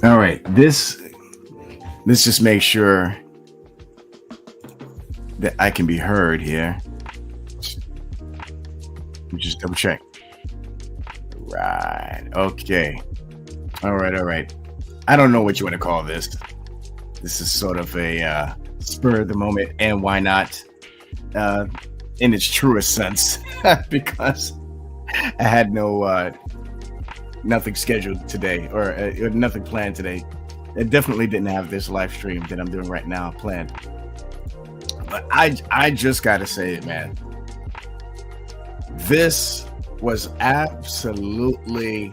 All right, let's just make sure that I can be heard here. Let me just double check. Right. Okay. All right. All right. I don't know what you want to call this. This is sort of a spur of the moment, and why not? Uh, in its truest sense, because I had nothing scheduled today, or nothing planned today. I definitely didn't have this live stream that I'm doing right now planned. But I just gotta say it, man. This was absolutely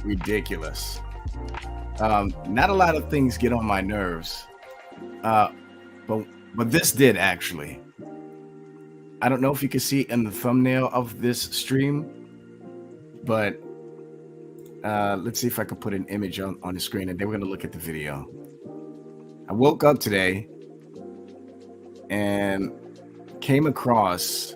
ridiculous. Not a lot of things get on my nerves, uh, but this did actually. I don't know if you can see in the thumbnail of this stream, but let's see if I can put an image on the screen, and then we're gonna look at the video. I woke up today and came across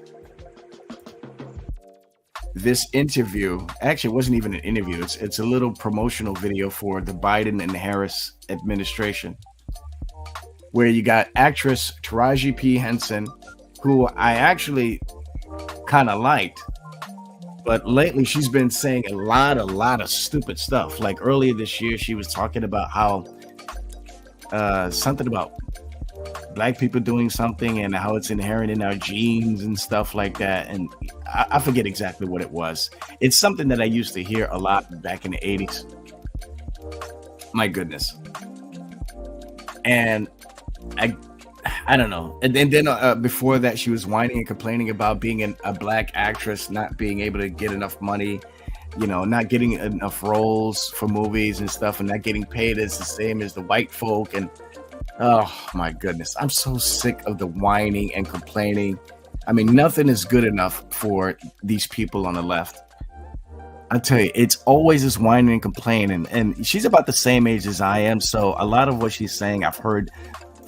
this interview. Actually, it wasn't even an interview. It's a little promotional video for the Biden and Harris administration, where you got actress Taraji P. Henson, who I actually kind of liked, but lately she's been saying a lot of stupid stuff. Like earlier this year, she was talking about how something about black people doing something and how it's inherent in our genes and stuff like that. And I forget exactly what it was. It's something that I used to hear a lot back in the 80s. My goodness. And I don't know. And then before that, she was whining and complaining about being a black actress, not being able to get enough money, not getting enough roles for movies and stuff, and not getting paid as the same as the white folk. And oh my goodness, I'm so sick of the whining and complaining. I mean, nothing is good enough for these people on the left. I tell you, it's always this whining and complaining. And she's about the same age as I am, so a lot of what she's saying I've heard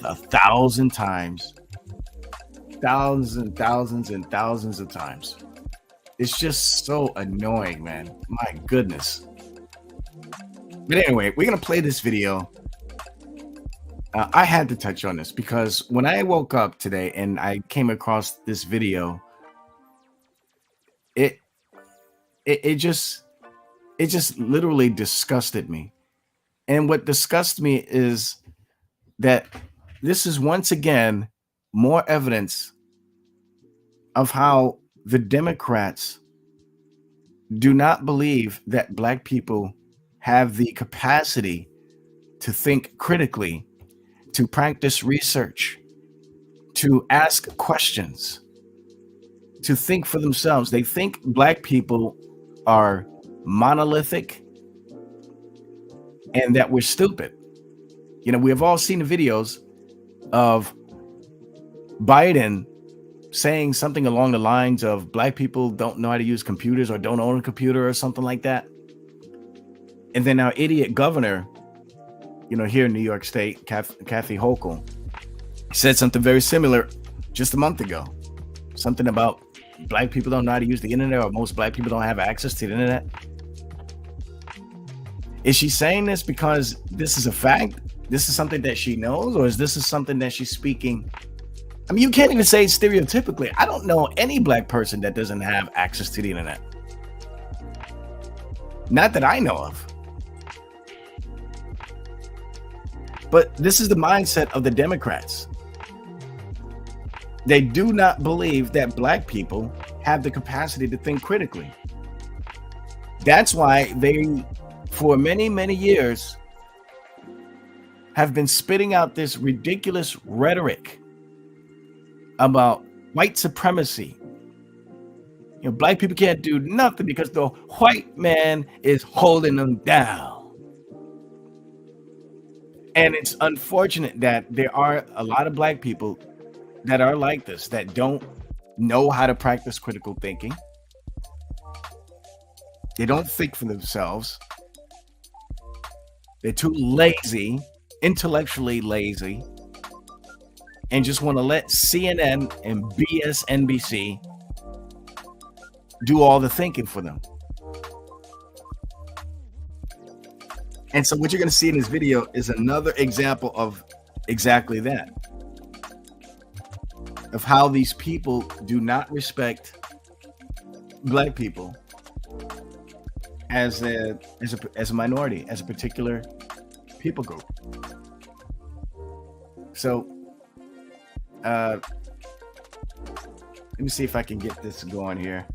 1,000 times, thousands and thousands and thousands of times. It's just so annoying, man. My goodness. But anyway, we're gonna play this video. I had to touch on this because when I woke up today and I came across this video, it just literally disgusted me. And what disgusts me is that this is once again more evidence of how the Democrats do not believe that black people have the capacity to think critically, to practice research, to ask questions, to think for themselves. They think black people are monolithic and that we're stupid. We have all seen the videos of Biden saying something along the lines of black people don't know how to use computers or don't own a computer or something like that. And then our idiot governor, here in New York State, Kathy Hochul, said something very similar just a month ago. Something about black people don't know how to use the internet, or most black people don't have access to the internet. Is she saying this because this is a fact? This is something that she knows, or is this something that she's speaking? I mean, you can't even say stereotypically. I don't know any black person that doesn't have access to the internet. Not that I know of. But this is the mindset of the Democrats. They do not believe that black people have the capacity to think critically. That's why they, for many, many years, have been spitting out this ridiculous rhetoric about white supremacy. Black people can't do nothing because the white man is holding them down. And it's unfortunate that there are a lot of black people that are like this, that don't know how to practice critical thinking. They don't think for themselves. They're too lazy, intellectually lazy, and just want to let CNN and BSNBC do all the thinking for them. And so what you're going to see in this video is another example of exactly that, of how these people do not respect black people as a minority, as a particular people group. So let me see if I can get this going here.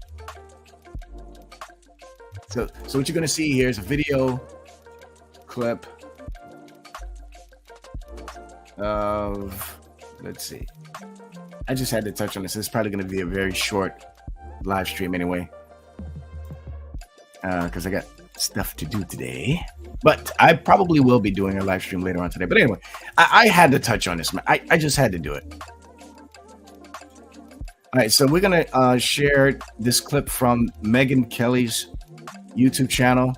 So what you're going to see here is a video clip of, let's see. I just had to touch on this. It's probably going to be a very short live stream anyway, because I got stuff to do today. But I probably will be doing a live stream later on today. But anyway, I had to touch on this, man. I just had to do it. All right, so we're going to share this clip from Megyn Kelly's YouTube channel.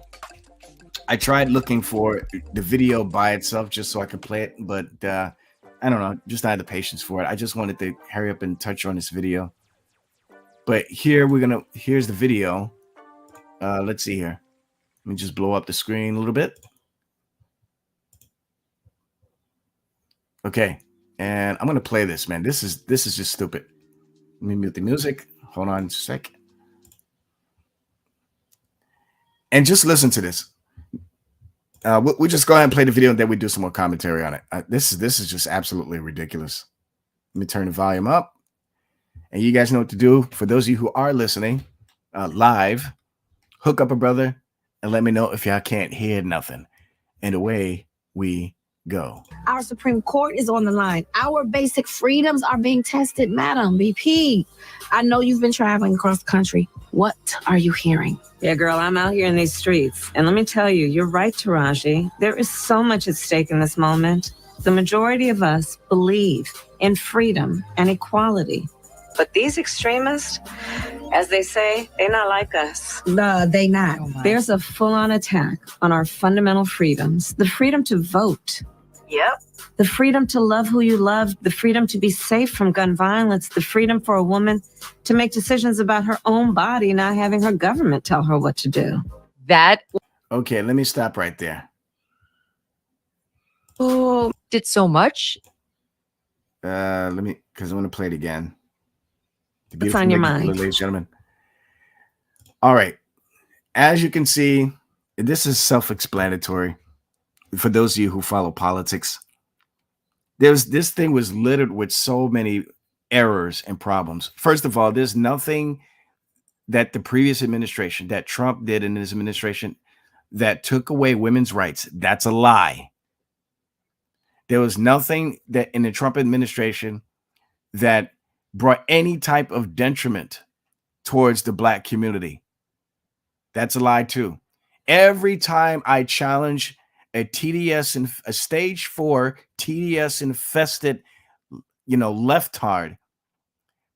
I tried looking for the video by itself just so I could play it, but I don't know, just not had the patience for it. I just wanted to hurry up and touch on this video. But here here's the video. Let's see here. Let me just blow up the screen a little bit. Okay, and I'm gonna play this, man. This is just stupid. Let me mute the music. Hold on a sec. And just listen to this. We'll just go ahead and play the video, and then we do some more commentary on it. This is just absolutely ridiculous. Let me turn the volume up, and you guys know what to do. For those of you who are listening live, hook up a brother and let me know if y'all can't hear nothing. And away we go. Our Supreme Court is on the line. Our basic freedoms are being tested, Madam VP. I know you've been traveling across the country. What are you hearing? Yeah, girl, I'm out here in these streets. And let me tell you, you're right, Taraji. There is so much at stake in this moment. The majority of us believe in freedom and equality. But these extremists, as they say, they're not like us. They not. Oh, there's a full-on attack on our fundamental freedoms. The freedom to vote. Yep. The freedom to love who you love, the freedom to be safe from gun violence, the freedom for a woman to make decisions about her own body, not having her government tell her what to do. Okay, let me stop right there. Oh, did so much. Let me, because I want to play it again. What's on your mind? Ladies and gentlemen. All right. As you can see, this is self-explanatory for those of you who follow politics. This thing was littered with so many errors and problems. First of all, there's nothing that the previous administration, that Trump did in his administration, that took away women's rights. That's a lie. There was nothing that in the Trump administration that brought any type of detriment towards the black community. That's a lie too. Every time I challenge a TDS and a stage 4 TDS infested, leftard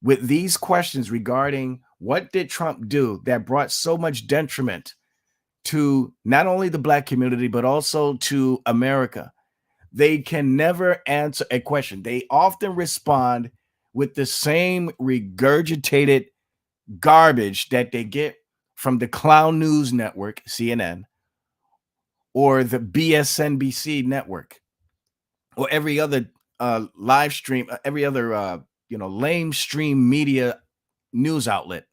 with these questions regarding what did Trump do that brought so much detriment to not only the black community, but also to America, they can never answer a question. They often respond with the same regurgitated garbage that they get from the Clown News Network, CNN, or the BSNBC network, or every other live stream, every other lame stream media news outlet,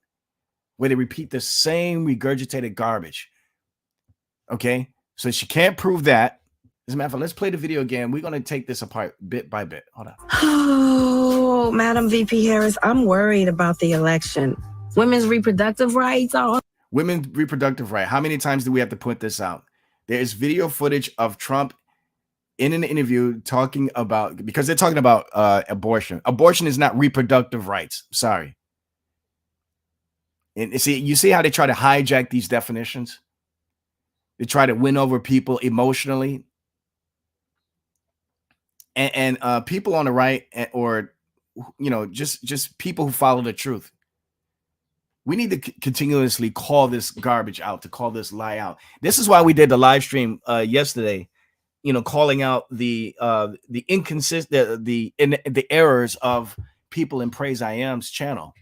where they repeat the same regurgitated garbage. Okay, so she can't prove that. As a matter of fact, let's play the video again. We're going to take this apart bit by bit. Hold on. Oh, Madam VP Harris, I'm worried about the election. Women's reproductive rights are... Women's reproductive right. How many times do we have to put this out? There is video footage of Trump in an interview talking about, because they're talking about abortion. Abortion is not reproductive rights. Sorry. And you see how they try to hijack these definitions? They try to win over people emotionally. And people on the right, or just people who follow the truth. We need to continuously call this garbage out, to call this lie out. This is why we did the live stream yesterday, calling out the inconsistent, the errors of people in Praise I Am's channel,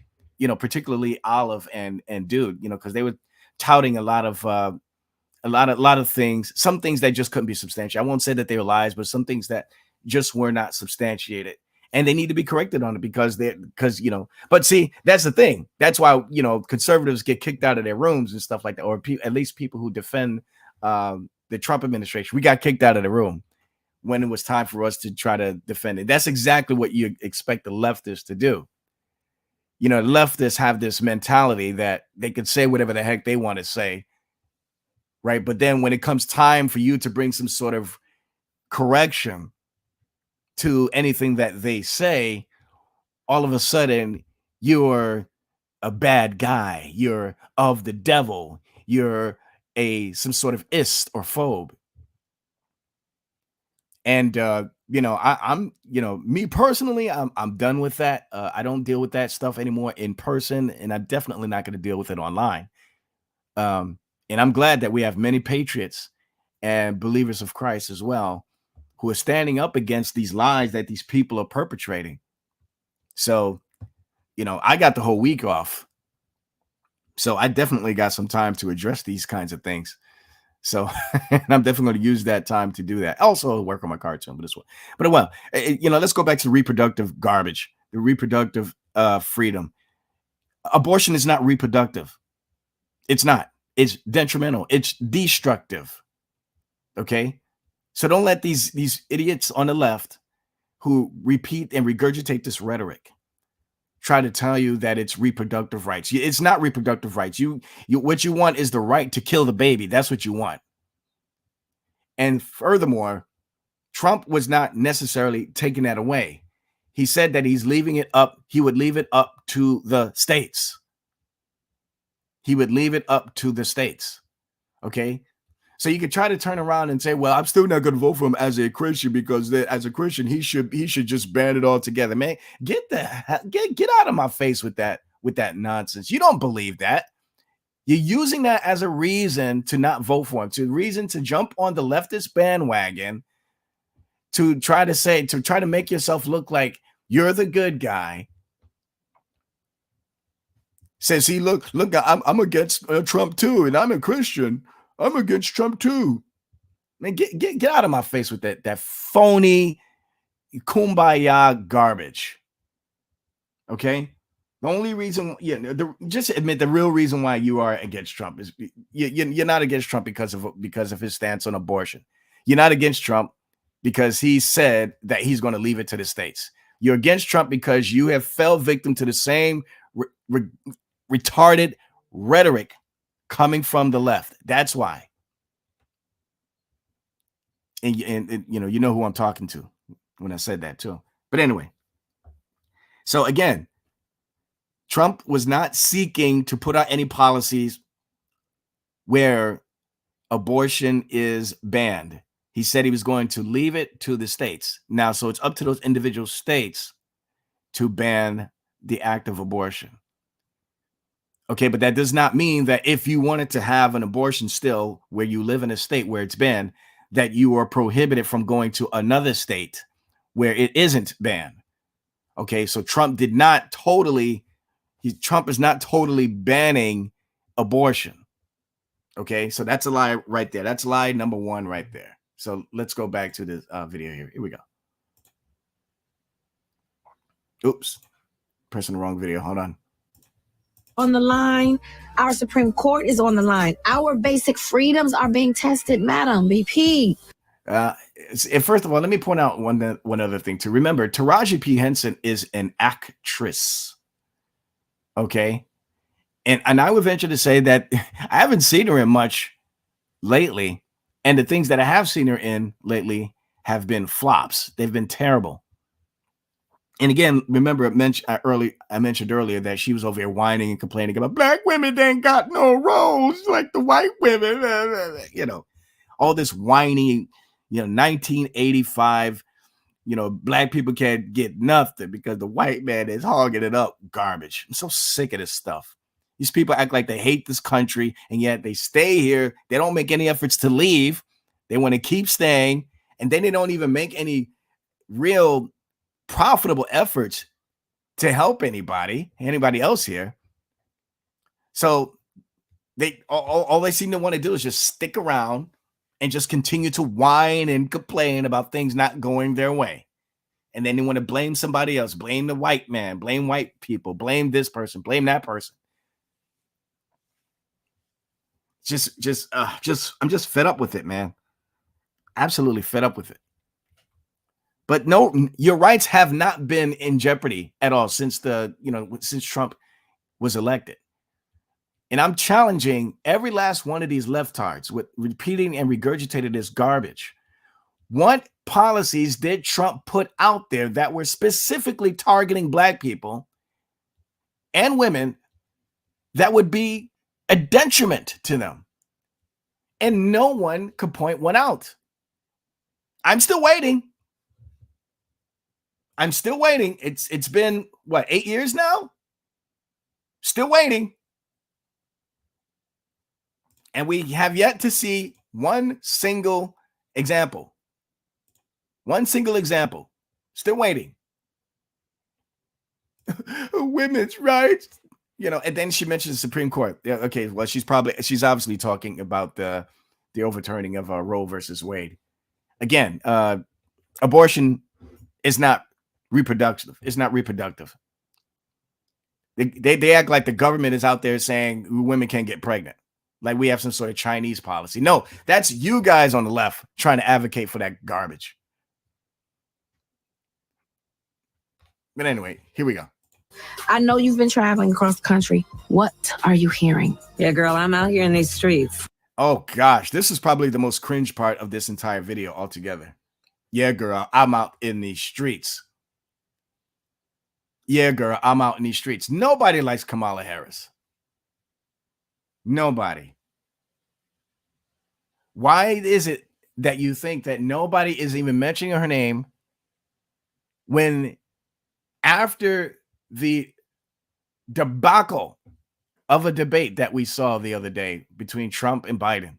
particularly Olive and Dude, because they were touting a lot of a lot of things, some things that just couldn't be substantiated. I won't say that they were lies, but some things that just were not substantiated, and they need to be corrected on it because but see, that's the thing. That's why conservatives get kicked out of their rooms and stuff like that, or at least people who defend the Trump administration. We got kicked out of the room when it was time for us to try to defend it. That's exactly what you expect the leftists to do. Leftists have this mentality that they can say whatever the heck they want to say, right? But then when it comes time for you to bring some sort of correction to anything that they say, all of a sudden you're a bad guy, you're of the devil, you're some sort of ist or phobe. And I'm me personally, I'm done with that. I don't deal with that stuff anymore in person, and I'm definitely not going to deal with it online. And I'm glad that we have many patriots and believers of Christ as well who are standing up against these lies that these people are perpetrating. So, I got the whole week off. So I definitely got some time to address these kinds of things. So I'm definitely going to use that time to do that. Also work on my cartoon, let's go back to reproductive garbage, the reproductive freedom. Abortion is not reproductive. It's not. It's detrimental. It's destructive. Okay. So don't let these idiots on the left who repeat and regurgitate this rhetoric try to tell you that it's reproductive rights. It's not reproductive rights. What you want is the right to kill the baby. That's what you want. And furthermore, Trump was not necessarily taking that away. He said that he's leaving it up. He would leave it up to the states. He would leave it up to the states. Okay. So you could try to turn around and say, well, I'm still not going to vote for him as a Christian because as a Christian, he should just ban it all together. Man, get out of my face with that nonsense. You don't believe that. You're using that as a reason to not vote for him, to reason to jump on the leftist bandwagon, to try to make yourself look like you're the good guy. Says, see, look, I'm against Trump too, and I'm a Christian. I'm against Trump too. Man, get out of my face with that phony kumbaya garbage. Okay? The only reason, just admit the real reason why you are against Trump is you're not against Trump because of his stance on abortion. You're not against Trump because he said that he's going to leave it to the states. You're against Trump because you have fell victim to the same retarded rhetoric coming from the left. That's why. And you know who I'm talking to when I said that too. But anyway, so again, Trump was not seeking to put out any policies where abortion is banned. He said he was going to leave it to the states. Now, so it's up to those individual states to ban the act of abortion. Okay, but that does not mean that if you wanted to have an abortion still where you live in a state where it's banned, that you are prohibited from going to another state where it isn't banned. Okay, so Trump is not totally banning abortion. Okay, so that's a lie right there. That's lie number one right there. So let's go back to this video here. Here we go. Oops, pressing the wrong video. Hold on. On the line, our Supreme Court is on the line. Our basic freedoms are being tested, Madam BP. First of all, let me point out one other thing to remember. Taraji P. Henson is an actress. Okay. And I would venture to say that I haven't seen her in much lately. And the things that I have seen her in lately have been flops. They've been terrible. And again, remember I mentioned earlier that she was over here whining and complaining about black women ain't got no roles like the white women, all this whining, 1985, black people can't get nothing because the white man is hogging it up garbage. I'm so sick of this stuff. These people act like they hate this country, and yet they stay here. They don't make any efforts to leave. They want to keep staying, and then they don't even make any real profitable efforts to help anybody else here. So All they seem to want to do is just stick around and just continue to whine and complain about things not going their way. And then they want to blame somebody else, blame the white man, blame white people, blame this person, blame that person. I'm just fed up with it, man. Absolutely fed up with it. But no, your rights have not been in jeopardy at all since since Trump was elected. And I'm challenging every last one of these leftards with repeating and regurgitating this garbage. What policies did Trump put out there that were specifically targeting black people and women that would be a detriment to them? And no one could point one out. I'm still waiting. It's been what, 8 years now? Still waiting. And we have yet to see one single example. Still waiting. Women's rights. And then she mentioned the Supreme Court. Yeah, okay, well, she's obviously talking about the overturning of Roe versus Wade. Again, abortion is not reproductive. It's not reproductive. They act like the government is out there saying women can't get pregnant, like we have some sort of Chinese policy. No, that's you guys on the left trying to advocate for that garbage. But anyway, here we go. I know you've been traveling across the country. What are you hearing? Yeah, girl, I'm out here in these streets. Oh, gosh, this is probably the most cringe part of this entire video altogether. Yeah, girl, I'm out in these streets. Yeah, girl, I'm out in these streets. Nobody likes Kamala Harris. Nobody. Why is it that you think that nobody is even mentioning her name when after the debacle of a debate that we saw the other day between Trump and Biden,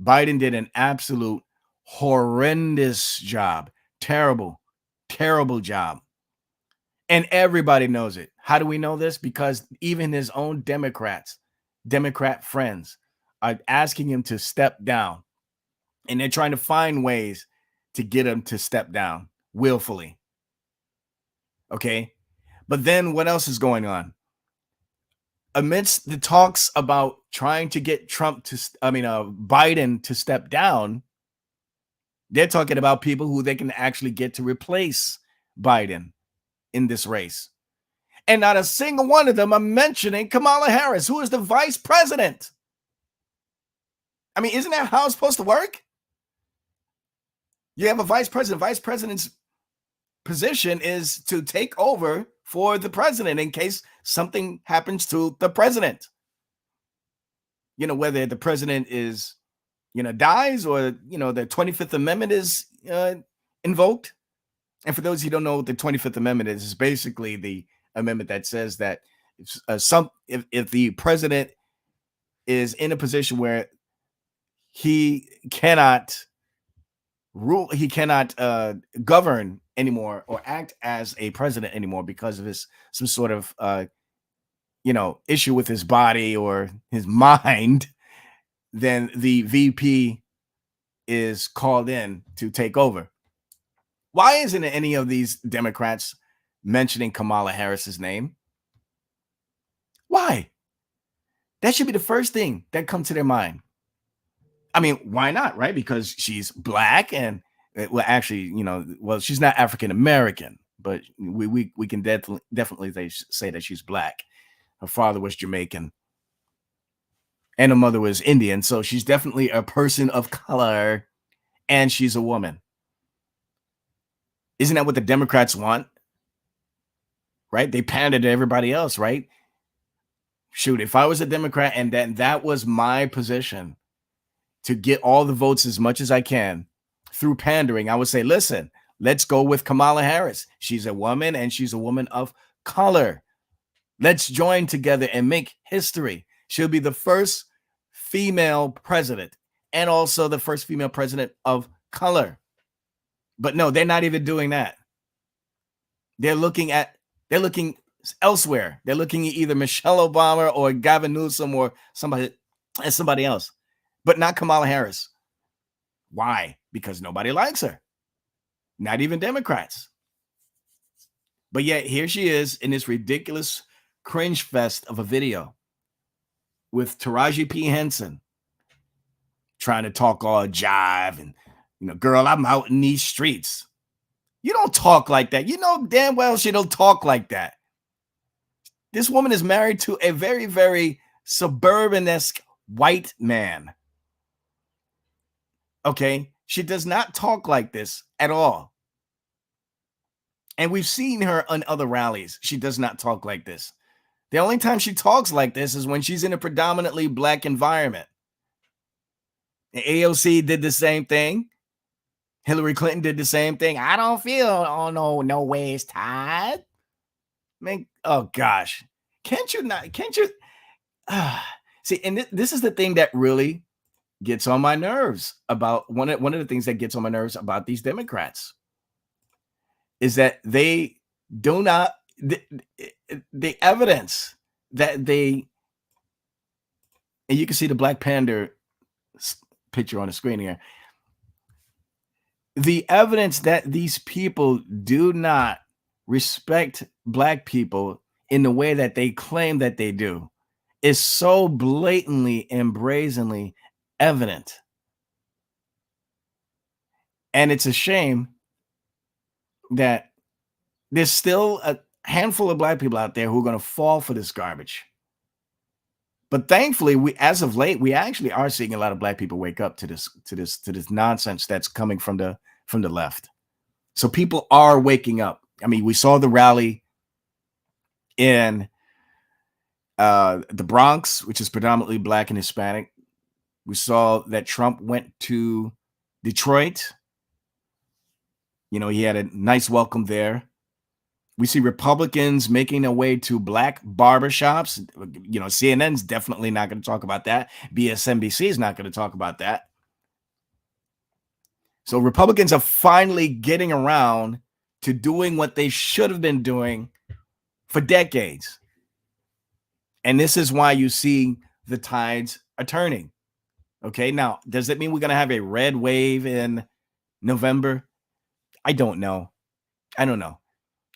Biden did an absolute horrendous job. Terrible, terrible job. And everybody knows it. How do we know this? Because even his own Democrat friends are asking him to step down. And they're trying to find ways to get him to step down willfully. Okay. But then what else is going on? Amidst the talks about trying to get Biden to step down, they're talking about people who they can actually get to replace Biden in this race. And not a single one of them are mentioning Kamala Harris, who is the vice president. I mean, isn't that how it's supposed to work? You have a vice president. Vice president's position is to take over for the president in case something happens to the president. Whether the president is, dies or, the 25th Amendment is invoked. And for those who don't know what the 25th Amendment is, it's basically the amendment that says that if the president is in a position where he cannot rule, he cannot govern anymore or act as a president anymore because of some sort of issue with his body or his mind, then the VP is called in to take over. Why isn't any of these Democrats mentioning Kamala Harris's name? Why? That should be the first thing that comes to their mind. I mean, why not, right? Because she's black and, well, actually, she's not African American, but we can definitely say that she's black. Her father was Jamaican and her mother was Indian, so she's definitely a person of color, and she's a woman. Isn't that what the Democrats want? Right? They pander to everybody else, right? Shoot, if I was a Democrat and then that was my position to get all the votes as much as I can through pandering, I would say, listen, let's go with Kamala Harris. She's a woman and she's a woman of color. Let's join together and make history. She'll be the first female president and also the first female president of color. But no, they're not even doing that. They're looking elsewhere. They're looking at either Michelle Obama or Gavin Newsom or somebody else, but not Kamala Harris. Why? Because nobody likes her. Not even Democrats. But yet here she is in this ridiculous cringe fest of a video with Taraji P. Henson trying to talk all jive and, girl, I'm out in these streets. You don't talk like that. You know damn well she don't talk like that. This woman is married to a very, very suburban-esque white man. Okay? She does not talk like this at all. And we've seen her on other rallies. She does not talk like this. The only time she talks like this is when she's in a predominantly black environment. The AOC did the same thing. Hillary Clinton did the same thing. I don't feel no ways tied. Man, oh gosh. Can't you see, and this is the thing that really gets on my nerves about one of the things that gets on my nerves about these Democrats is that they do not the evidence that they, and you can see the Black Panther picture on the screen here. The evidence that these people do not respect black people in the way that they claim that they do is so blatantly and brazenly evident. And it's a shame that there's still a handful of black people out there who are going to fall for this garbage. But thankfully, as of late, we actually are seeing a lot of black people wake up to this nonsense that's coming from the left. So people are waking up. I mean, we saw the rally in the Bronx, which is predominantly black and Hispanic. We saw that Trump went to Detroit. He had a nice welcome there. We see Republicans making their way to black barbershops. CNN's definitely not going to talk about that. BSNBC is not going to talk about that. So Republicans are finally getting around to doing what they should have been doing for decades. And this is why you see the tides are turning. Okay, now, does that mean we're going to have a red wave in November? I don't know.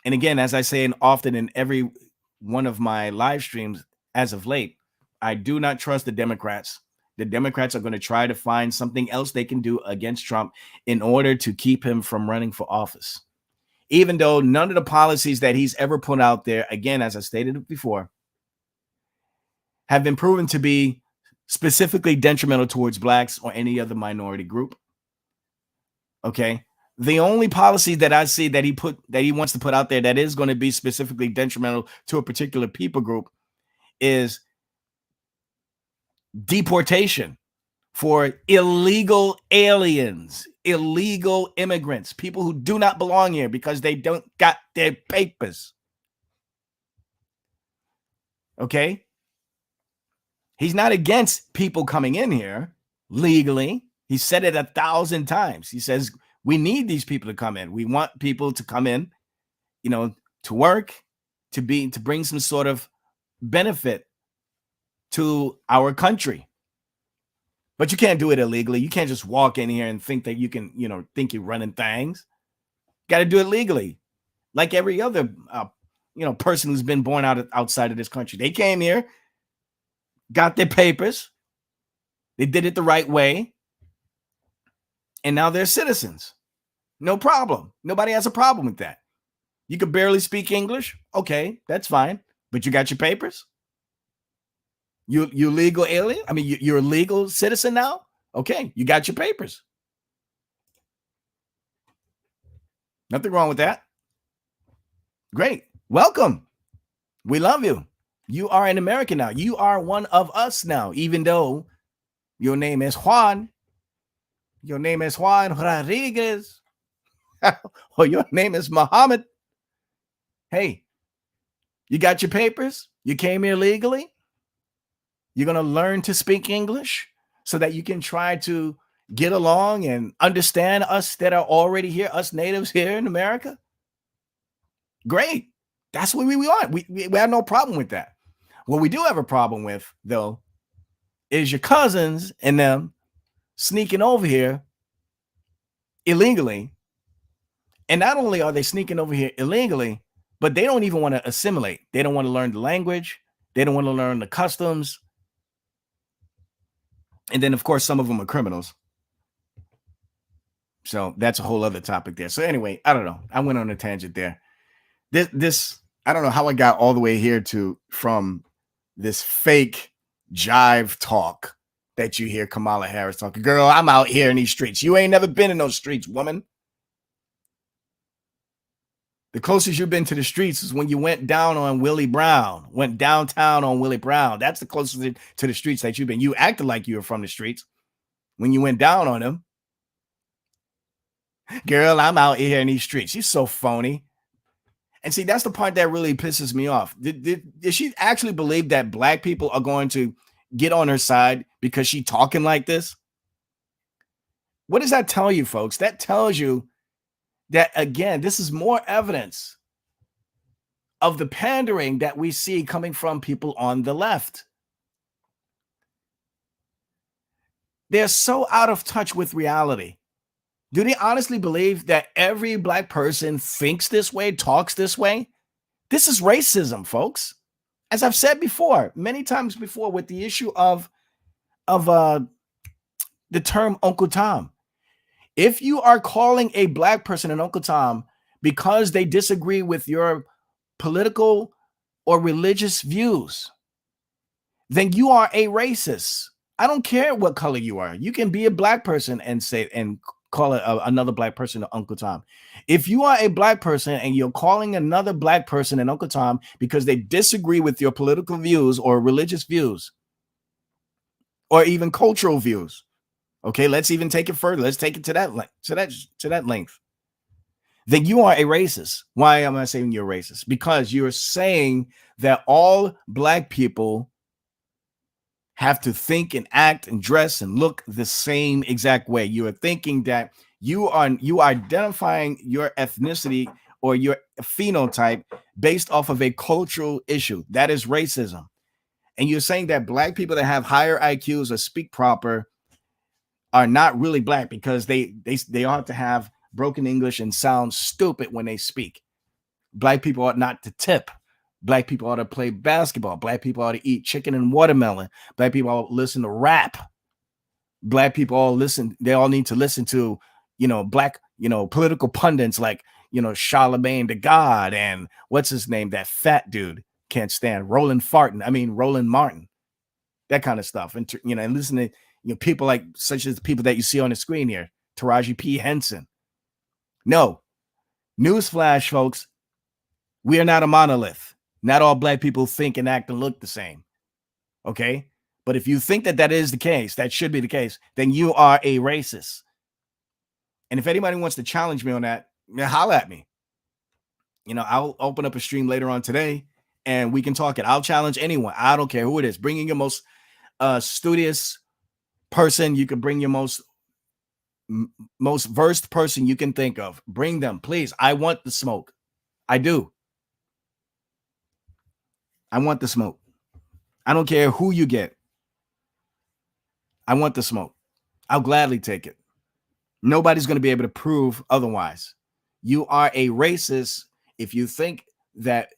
And again, as I say often in every one of my live streams as of late, I do not trust the Democrats. The Democrats are going to try to find something else they can do against Trump in order to keep him from running for office. Even though none of the policies that he's ever put out there, again, as I stated before, have been proven to be specifically detrimental towards blacks or any other minority group. Okay. The only policy that I see that he wants to put out there that is going to be specifically detrimental to a particular people group is deportation for illegal aliens, illegal immigrants, people who do not belong here because they don't got their papers. Okay? He's not against people coming in here legally. He said it 1,000 times. He says, we need these people to come in. We want people to come in, to work, to bring some sort of benefit to our country. But you can't do it illegally. You can't just walk in here and think that you can, think you're running things. Got to do it legally, like every other, person who's been born outside of this country. They came here, got their papers, they did it the right way, and now they're citizens. No problem. Nobody has a problem with that. You could barely speak English. Okay, that's fine. But you got your papers? You legal alien? I mean, you're a legal citizen now? Okay, you got your papers. Nothing wrong with that. Great. Welcome. We love you. You are an American now. You are one of us now, even though your name is Juan. Your name is Juan Rodriguez. Or your name is Muhammad. Hey, you got your papers? You came here legally? You're going to learn to speak English so that you can try to get along and understand us that are already here, us natives here in America? Great. That's what we want. We have no problem with that. What we do have a problem with, though, is your cousins and them sneaking over here illegally. And not only are they sneaking over here illegally, but they don't even want to assimilate. They don't want to learn the language. They don't want to learn the customs. And then, of course, some of them are criminals. So that's a whole other topic there. So anyway, I don't know. I went on a tangent there. This I don't know how I got all the way here from this fake jive talk that you hear Kamala Harris talking. Girl, I'm out here in these streets. You ain't never been in those streets, woman. The closest you've been to the streets is when you went down on Willie Brown, went downtown on Willie Brown. That's the closest to the streets that you've been. You acted like you were from the streets when you went down on them. Girl, I'm out here in these streets. You're so phony. And see, that's the part that really pisses me off. Did she actually believe that black people are going to get on her side because she talking like this? What does that tell you, folks? That tells you that, again, this is more evidence of the pandering that we see coming from people on the left. They're so out of touch with reality. Do they honestly believe that every black person thinks this way, talks this way? This is racism, folks. As I've said before, many times before, with the issue of the term Uncle Tom. If you are calling a black person an Uncle Tom because they disagree with your political or religious views, then you are a racist. I don't care what color you are. You can be a black person and call another black person Uncle Tom. If you are a black person and you're calling another black person an Uncle Tom because they disagree with your political views or religious views or even cultural views, okay, let's even take it further. Let's take it to that length. Then you are a racist. Why am I saying you're racist? Because you're saying that all black people have to think and act and dress and look the same exact way. You are thinking that you are identifying your ethnicity or your phenotype based off of a cultural issue. That is racism. And you're saying that black people that have higher IQs or speak proper are not really black because they ought to have broken English and sound stupid when they speak. Black people ought not to tip. Black people ought to play basketball. Black people ought to eat chicken and watermelon. Black people ought to listen to rap. Black people all listen. They all need to listen to, black, political pundits like, Charlemagne the God and what's his name? That fat dude can't stand Roland Martin, that kind of stuff. And, and listen to, people like such as the people that you see on the screen here, Taraji P. Henson. No, newsflash, folks. We are not a monolith. Not all black people think and act and look the same. Okay. But if you think that is the case, that should be the case, then you are a racist. And if anybody wants to challenge me on that, holler at me. I'll open up a stream later on today and we can talk it. I'll challenge anyone. I don't care who it is. Bring in your most studious person. You can bring your most versed person you can think of. Bring them, please. I want the smoke. I do. I want the smoke. I don't care who you get. I want the smoke. I'll gladly take it. Nobody's going to be able to prove otherwise. You are a racist if you think that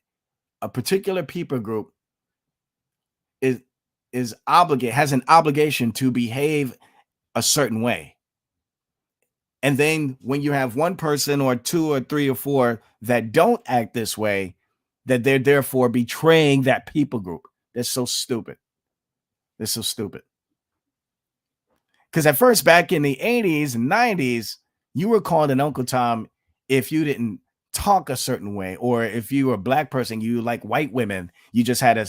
a particular people group has an obligation to behave a certain way. And then when you have one person or two or three or four that don't act this way, that they're therefore betraying that people group. That's so stupid. That's so stupid. Because at first, back in the 80s and 90s, you were called an Uncle Tom if you didn't talk a certain way, or if you were a black person, you like white women, you just had a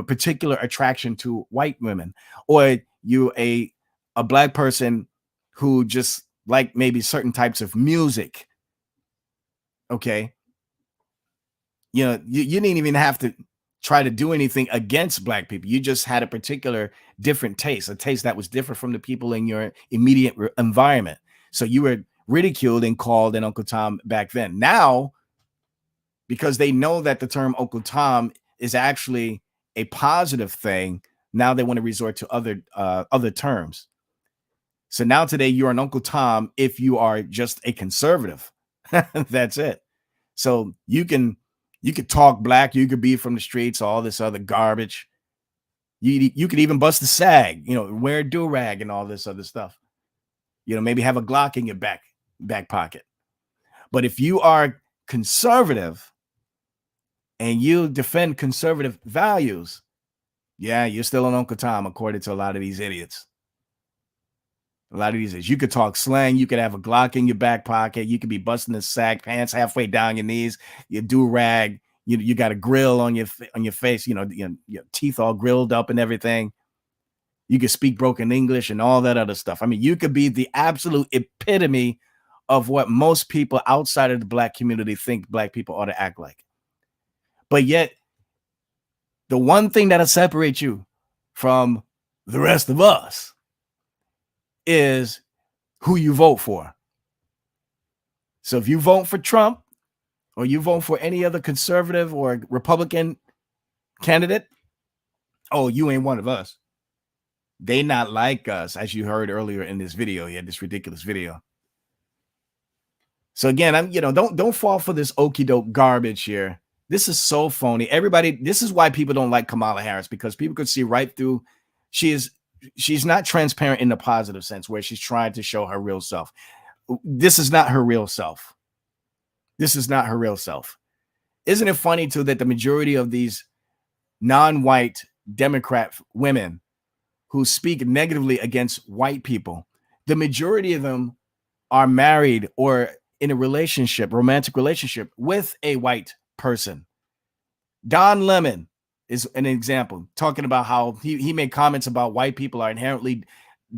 particular attraction to white women, or you a black person who just like maybe certain types of music. Okay. You didn't even have to try to do anything against black people. You just had a particular different taste, a taste that was different from the people in your immediate environment. So you were ridiculed and called an Uncle Tom back then. Now, because they know that the term Uncle Tom is actually a positive thing. Now they want to resort to other terms. So now today you're an Uncle Tom if you are just a conservative. That's it. So you could talk black, you could be from the streets, all this other garbage. You could even bust the sag, wear a do-rag and all this other stuff. Maybe have a Glock in your back pocket. But if you are conservative and you defend conservative values, yeah, you're still an Uncle Tom, according to a lot of these idiots. A lot of these is you could talk slang, you could have a Glock in your back pocket, you could be busting the sag pants halfway down your knees, your do-rag, you got a grill on your face, your teeth all grilled up and everything. You could speak broken English and all that other stuff. I mean, you could be the absolute epitome of what most people outside of the black community think black people ought to act like. But yet, the one thing that'll separate you from the rest of us is who you vote for. So if you vote for Trump or you vote for any other conservative or Republican candidate, oh, you ain't one of us. They not like us, as you heard earlier in this video. He had this ridiculous video. So again, don't fall for this okie doke garbage here. This is so phony. Everybody, this is why people don't like Kamala Harris, because people could see right through. She's not transparent in the positive sense where she's trying to show her real self. This is not her real self. This is not her real self. Isn't it funny too that the majority of these non-white Democrat women who speak negatively against white people, the majority of them are married or in a relationship, romantic relationship with a white person. Don Lemon is an example, talking about how he made comments about white people are inherently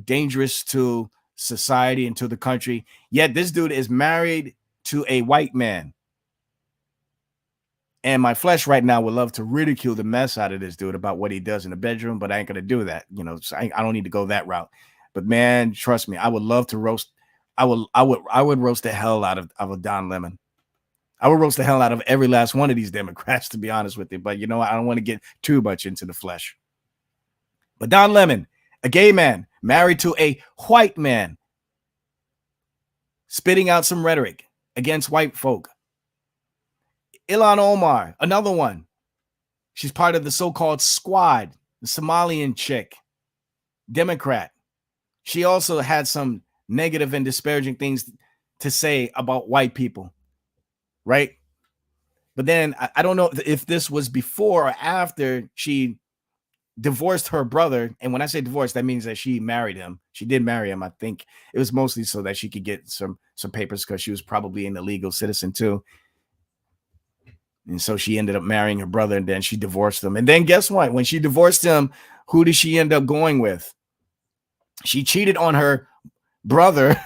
dangerous to society and to the country. Yet this dude is married to a white man. And my flesh right now would love to ridicule the mess out of this dude about what he does in the bedroom, but I ain't going to do that. So I don't need to go that route. But man, trust me, I would love to roast. I would roast the hell out of a Don Lemon. I would roast the hell out of every last one of these Democrats, to be honest with you. But I don't want to get too much into the flesh. But Don Lemon, a gay man married to a white man, spitting out some rhetoric against white folk. Ilhan Omar, another one. She's part of the so-called squad, the Somalian chick, Democrat. She also had some negative and disparaging things to say about white people, right? But then I don't know if this was before or after she divorced her brother. And when I say divorced, that means that she married him. She did marry him. I think it was mostly so that she could get some papers because she was probably an illegal citizen too. And so she ended up marrying her brother, and then she divorced him. And then guess what? When she divorced him, who did she end up going with? She cheated on her brother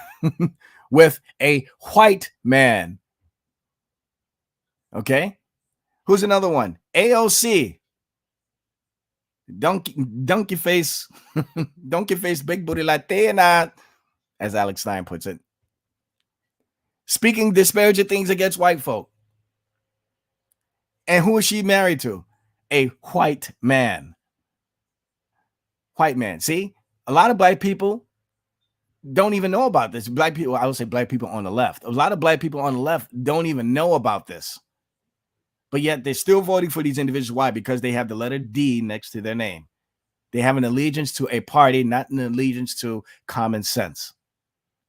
with a white man. Okay? Who's another one? AOC. Donkey face, big booty Latina, as Alex Stein puts it. Speaking disparaging things against white folk. And who is she married to? A white man. White man. See, a lot of black people don't even know about this. Black people, I would say black people on the left. A lot of black people on the left don't even know about this. But yet they're still voting for these individuals. Why? Because they have the letter D next to their name. They have an allegiance to a party, not an allegiance to common sense.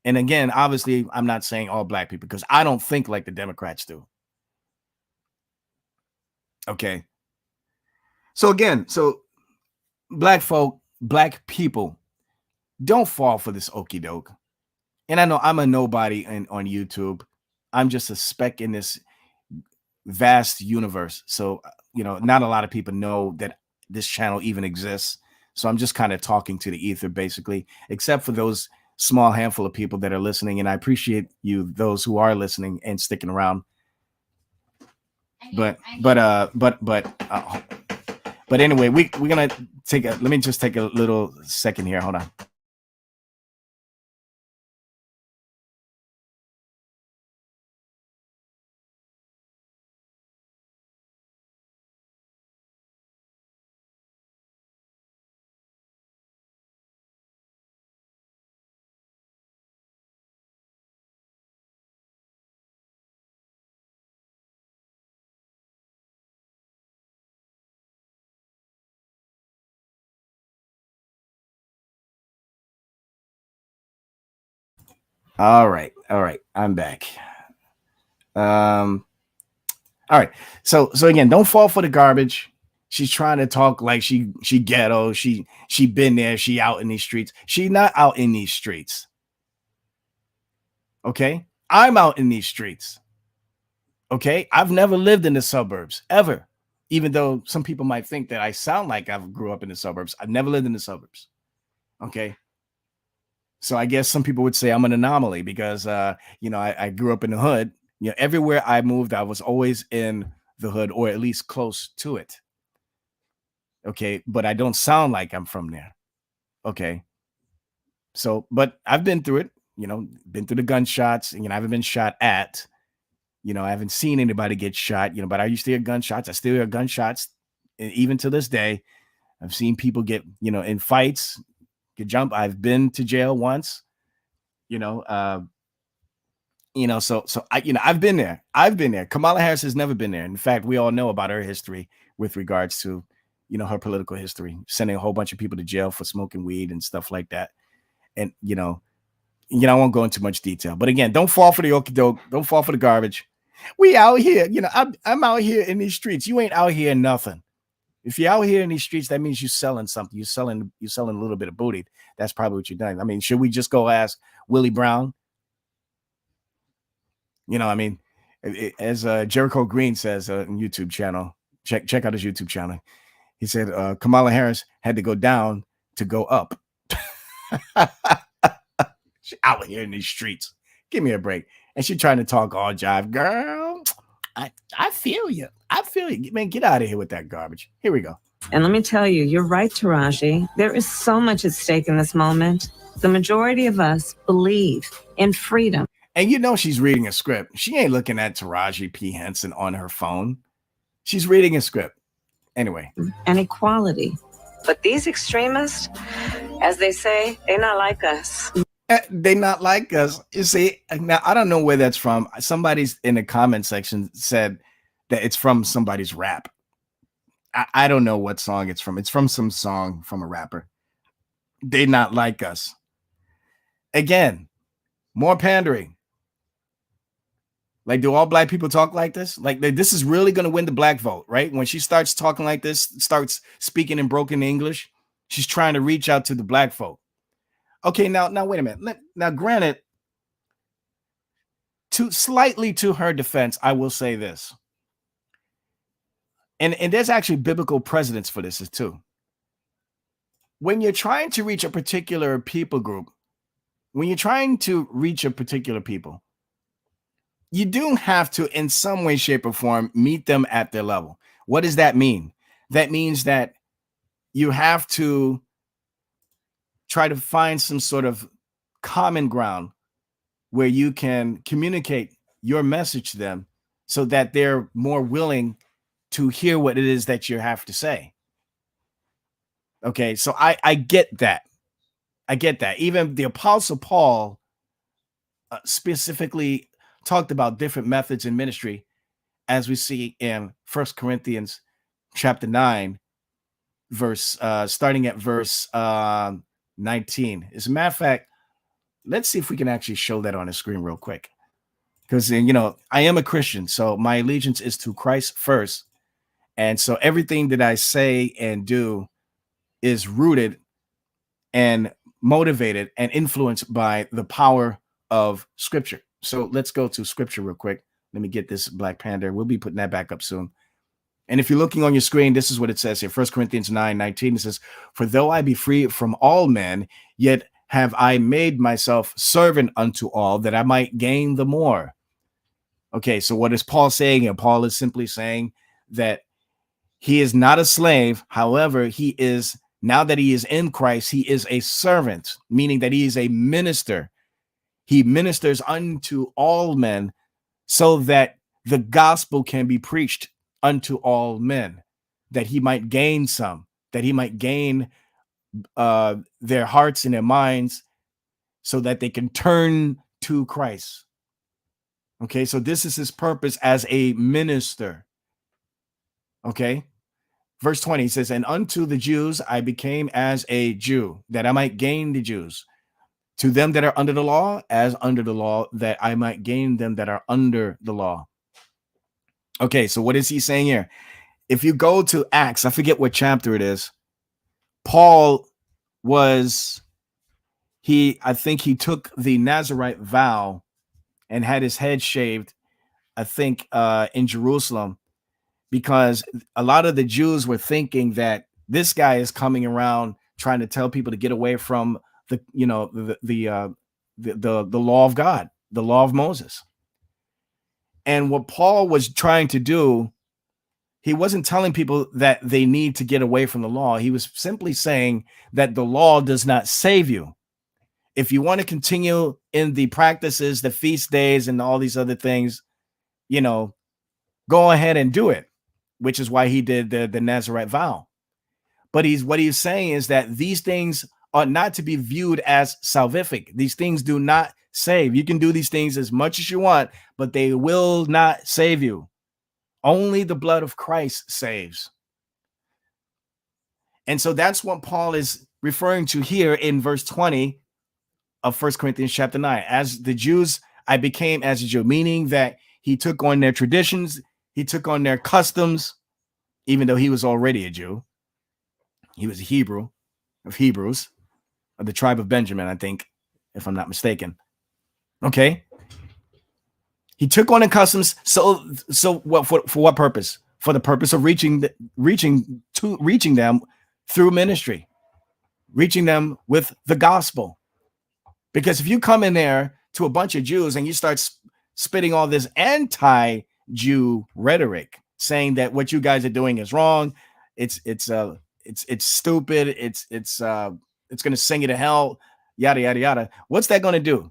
And again, obviously, I'm not saying all black people because I don't think like the Democrats do. Okay. So again, black folk, black people, don't fall for this okie doke. And I know I'm a nobody on YouTube. I'm just a speck in this vast universe. So, not a lot of people know that this channel even exists. So I'm just kind of talking to the ether, basically, except for those small handful of people that are listening. And I appreciate you, those who are listening and sticking around. But anyway, we're gonna let me just take a little second here. Hold on. All right. I'm back. Um. All right. So again, don't fall for the garbage. She's trying to talk like she ghetto. She been there. She out in these streets. She not out in these streets. Okay. I'm out in these streets. Okay. I've never lived in the suburbs ever. Even though some people might think that I sound like I grew up in the suburbs. I've never lived in the suburbs. Okay. So I guess some people would say I'm an anomaly because I grew up in the hood. Everywhere I moved, I was always in the hood or at least close to it. Okay, but I don't sound like I'm from there. Okay. So, but I've been through it, been through the gunshots, I haven't been shot at, I haven't seen anybody get shot, but I used to hear gunshots. I still hear gunshots even to this day. I've seen people get, in fights, get jumped. I've been to jail once, so I've been there. Kamala Harris has never been there. In fact, we all know about her history with regards to, her political history, sending a whole bunch of people to jail for smoking weed and stuff like that. And, I won't go into much detail, but again, don't fall for the okie doke. Don't fall for the garbage. We out here, I'm out here in these streets. You ain't out here nothing. If you're out here in these streets, that means you're selling something. You're selling a little bit of booty. That's probably what you're doing. I mean, should we just go ask Willie Brown? As Jericho Green says on YouTube channel, check out his YouTube channel. He said Kamala Harris had to go down to go up. She's out here in these streets. Give me a break. And she's trying to talk all jive. Girl, I feel you. Man, get out of here with that garbage. Here we go. And let me tell you, you're right, Taraji. There is so much at stake in this moment. The majority of us believe in freedom. And she's reading a script. She ain't looking at Taraji P. Henson on her phone. She's reading a script. Anyway. And equality. But these extremists, as they say, they're not like us. They not like us. You see, now I don't know where that's from. Somebody's in the comment section said that it's from somebody's rap. I don't know what song it's from. It's from some song from a rapper. They not like us. Again, more pandering. Like, do all black people talk like this? Like, this is really going to win the black vote, right? When she starts talking like this, starts speaking in broken English, she's trying to reach out to the black vote. Okay, now wait a minute. Now, granted, slightly to her defense, I will say this. And there's actually biblical precedents for this too. When you're trying to reach a particular people group, when you're trying to reach a particular people, you do have to, in some way, shape, or form, meet them at their level. What does that mean? That means that you have to try to find some sort of common ground where you can communicate your message to them so that they're more willing to hear what it is that you have to say. Okay, so I get that. I get that. Even the Apostle Paul specifically talked about different methods in ministry, as we see in 1 Corinthians chapter 9, starting at verse 19. As a matter of fact, let's see if we can actually show that on the screen real quick. Because, I am a Christian, so my allegiance is to Christ first. And so everything that I say and do is rooted and motivated and influenced by the power of Scripture. So let's go to Scripture real quick. Let me get this Black Panther. We'll be putting that back up soon. And if you're looking on your screen, this is what it says here. 1 Corinthians 9:19. It says, "For though I be free from all men, yet have I made myself servant unto all, that I might gain the more." Okay, so what is Paul saying here? Paul is simply saying that he is not a slave. However, he is, now that he is in Christ, he is a servant, meaning that he is a minister. He ministers unto all men so that the gospel can be preached unto all men, that he might gain some, that he might gain their hearts and their minds so that they can turn to Christ. Okay, so this is his purpose as a minister. Okay, verse 20 says, "And unto the Jews I became as a Jew, that I might gain the Jews." To them that are under the law, as under the law, that I might gain them that are under the law. Okay, so what is he saying here? If you go to Acts, I forget what chapter it is, Paul I think he took the Nazirite vow and had his head shaved, I think in Jerusalem, because a lot of the Jews were thinking that this guy is coming around trying to tell people to get away from the law of God, the law of Moses. And what Paul was trying to do, he wasn't telling people that they need to get away from the law. He was simply saying that the law does not save you. If you want to continue in the practices, the feast days, and all these other things, go ahead and do it, which is why he did the Nazirite vow. But what he's saying is that these things are not to be viewed as salvific. These things do not save. You can do these things as much as you want, but they will not save you. Only the blood of Christ saves. And so that's what Paul is referring to here in verse 20 of 1 Corinthians chapter 9. As the Jews, I became as a Jew, meaning that he took on their traditions, he took on their customs, even though he was already a Jew. He was a Hebrew of Hebrews, of the tribe of Benjamin, I think, if I'm not mistaken. Okay. He took on the customs. So what for what purpose? For the purpose of reaching them through ministry, reaching them with the gospel. Because if you come in there to a bunch of Jews and you start spitting all this anti-Jew rhetoric, saying that what you guys are doing is wrong, it's stupid, it's going to send you to hell, yada yada yada. What's that going to do?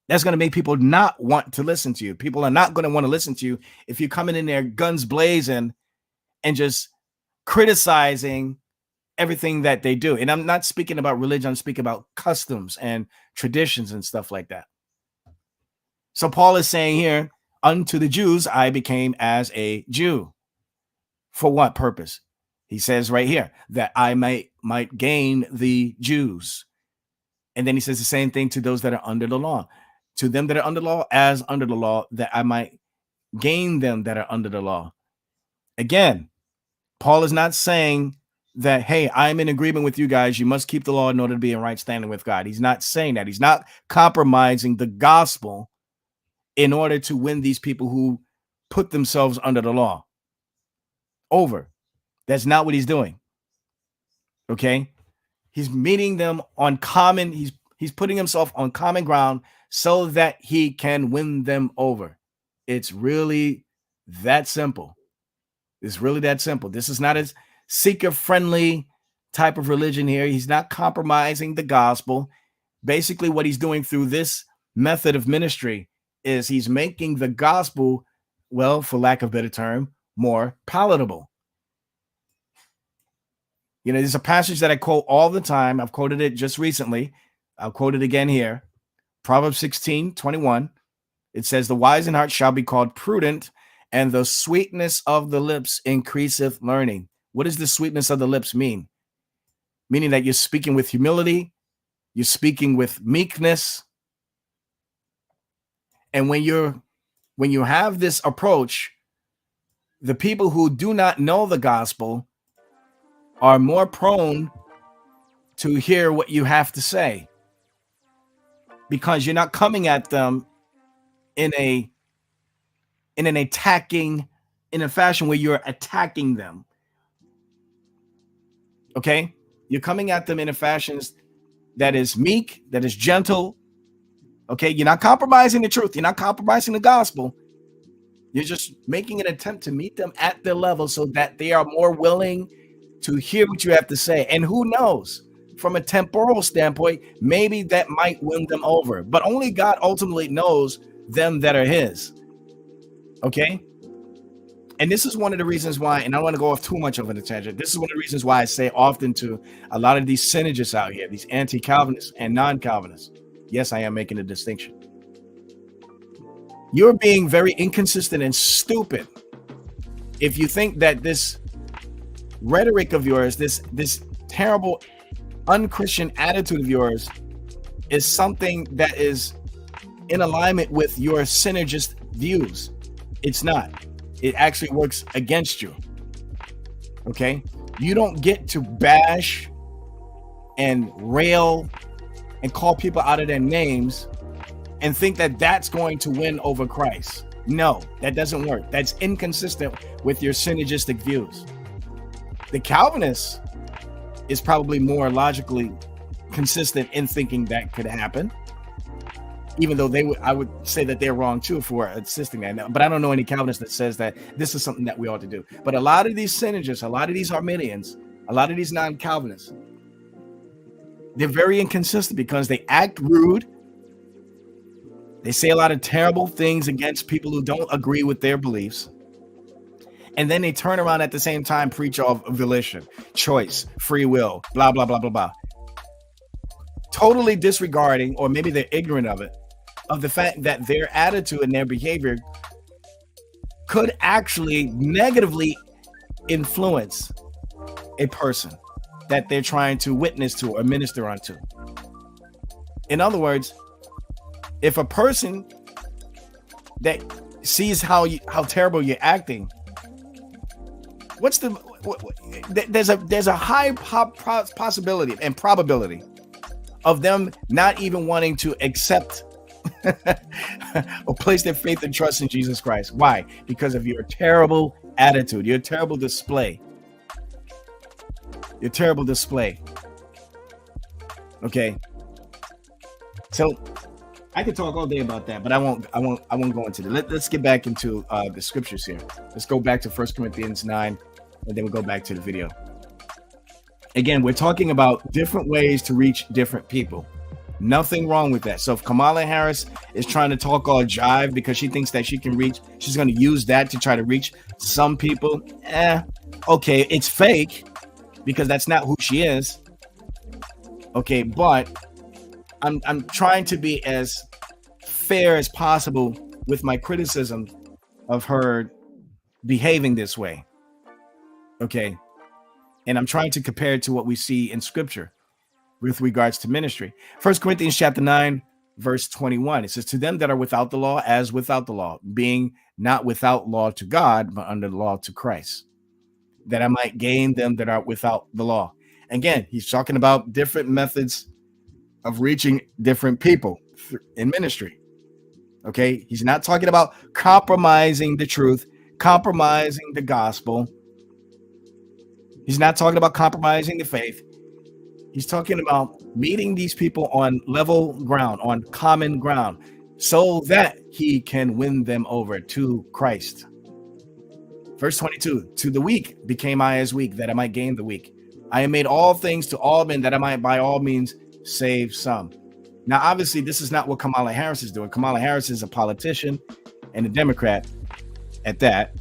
That's going to make people not want to listen to you. People are not going to want to listen to you if you're coming in there guns blazing and just criticizing everything that they do. And I'm not speaking about religion, I'm speaking about customs and traditions and stuff like that. So Paul is saying here, unto the Jews, I became as a Jew. For what purpose? He says right here that I might gain the Jews. And then he says the same thing to those that are under the law. To them that are under the law, as under the law, that I might gain them that are under the law. Again, Paul is not saying that, hey, I'm in agreement with you guys. You must keep the law in order to be in right standing with God. He's not saying that. He's not compromising the gospel in order to win these people who put themselves under the law over. That's not what he's doing. Okay. He's meeting them on common. He's putting himself on common ground so that he can win them over. It's really that simple. It's really that simple. This is not a seeker-friendly type of religion here. He's not compromising the gospel. Basically, what he's doing through this method of ministry is he's making the gospel, well, for lack of a better term, more palatable. There's a passage that I quote all the time. I've quoted it just recently. I'll quote it again here. Proverbs 16:21. It says, the wise in heart shall be called prudent, and the sweetness of the lips increaseth learning. What does the sweetness of the lips mean? Meaning that you're speaking with humility, you're speaking with meekness. And when you have this approach, the people who do not know the gospel are more prone to hear what you have to say, because you're not coming at them in a fashion where you're attacking them. Okay? You're coming at them in a fashion that is meek, that is gentle. Okay? You're not compromising the truth. You're not compromising the gospel. You're just making an attempt to meet them at their level so that they are more willing to hear what you have to say. And who knows, from a temporal standpoint, maybe that might win them over. But only God ultimately knows them that are his. Okay? And this is one of the reasons why, and I don't want to go off too much of an tangent. This is one of the reasons why I say often to a lot of these synergists out here, these anti-Calvinists and non-Calvinists. Yes, I am making a distinction. You're being very inconsistent and stupid if you think that this rhetoric of yours, this terrible unchristian attitude of yours is something that is in alignment with your synergist views. It's not. It actually works against you. Okay? You don't get to bash and rail and call people out of their names and think that that's going to win over Christ. No, that doesn't work. That's inconsistent with your synergistic views. The Calvinist is probably more logically consistent in thinking that could happen, even though I would say that they're wrong too for insisting that. But I don't know any Calvinist that says that this is something that we ought to do. But a lot of these synergists, a lot of these Arminians, a lot of these non-Calvinists, they're very inconsistent because they act rude. They say a lot of terrible things against people who don't agree with their beliefs. And then they turn around at the same time, preach of volition, choice, free will, blah, blah, blah, blah, blah. Totally disregarding, or maybe they're ignorant of it, of the fact that their attitude and their behavior could actually negatively influence a person that they're trying to witness to or minister unto. In other words, if a person that sees how terrible you're acting, there's a high possibility and probability of them not even wanting to accept or place their faith and trust in Jesus Christ. Why? Because of your terrible attitude, your terrible display. Your terrible display. Okay. So I could talk all day about that, but I won't go into it. Let's get back into the scriptures here. Let's go back to 1 Corinthians 9, and then we'll go back to the video. Again, we're talking about different ways to reach different people. Nothing wrong with that. So if Kamala Harris is trying to talk all jive because she thinks that she can reach, she's going to use that to try to reach some people. Okay, it's fake because that's not who she is. Okay, but I'm trying to be as fair as possible with my criticism of her behaving this way. Okay. And I'm trying to compare it to what we see in scripture with regards to ministry. 1 Corinthians chapter 9, verse 21. It says, to them that are without the law, as without the law, being not without law to God, but under the law to Christ, that I might gain them that are without the law. Again, he's talking about different methods of reaching different people in ministry. Okay. He's not talking about compromising the truth, compromising the gospel. He's not talking about compromising the faith. He's talking about meeting these people on level ground, on common ground, so that he can win them over to Christ. Verse 22, to the weak became I as weak, that I might gain the weak. I have made all things to all men, that I might by all means save some. Now, obviously, this is not what Kamala Harris is doing. Kamala Harris is a politician and a Democrat at that.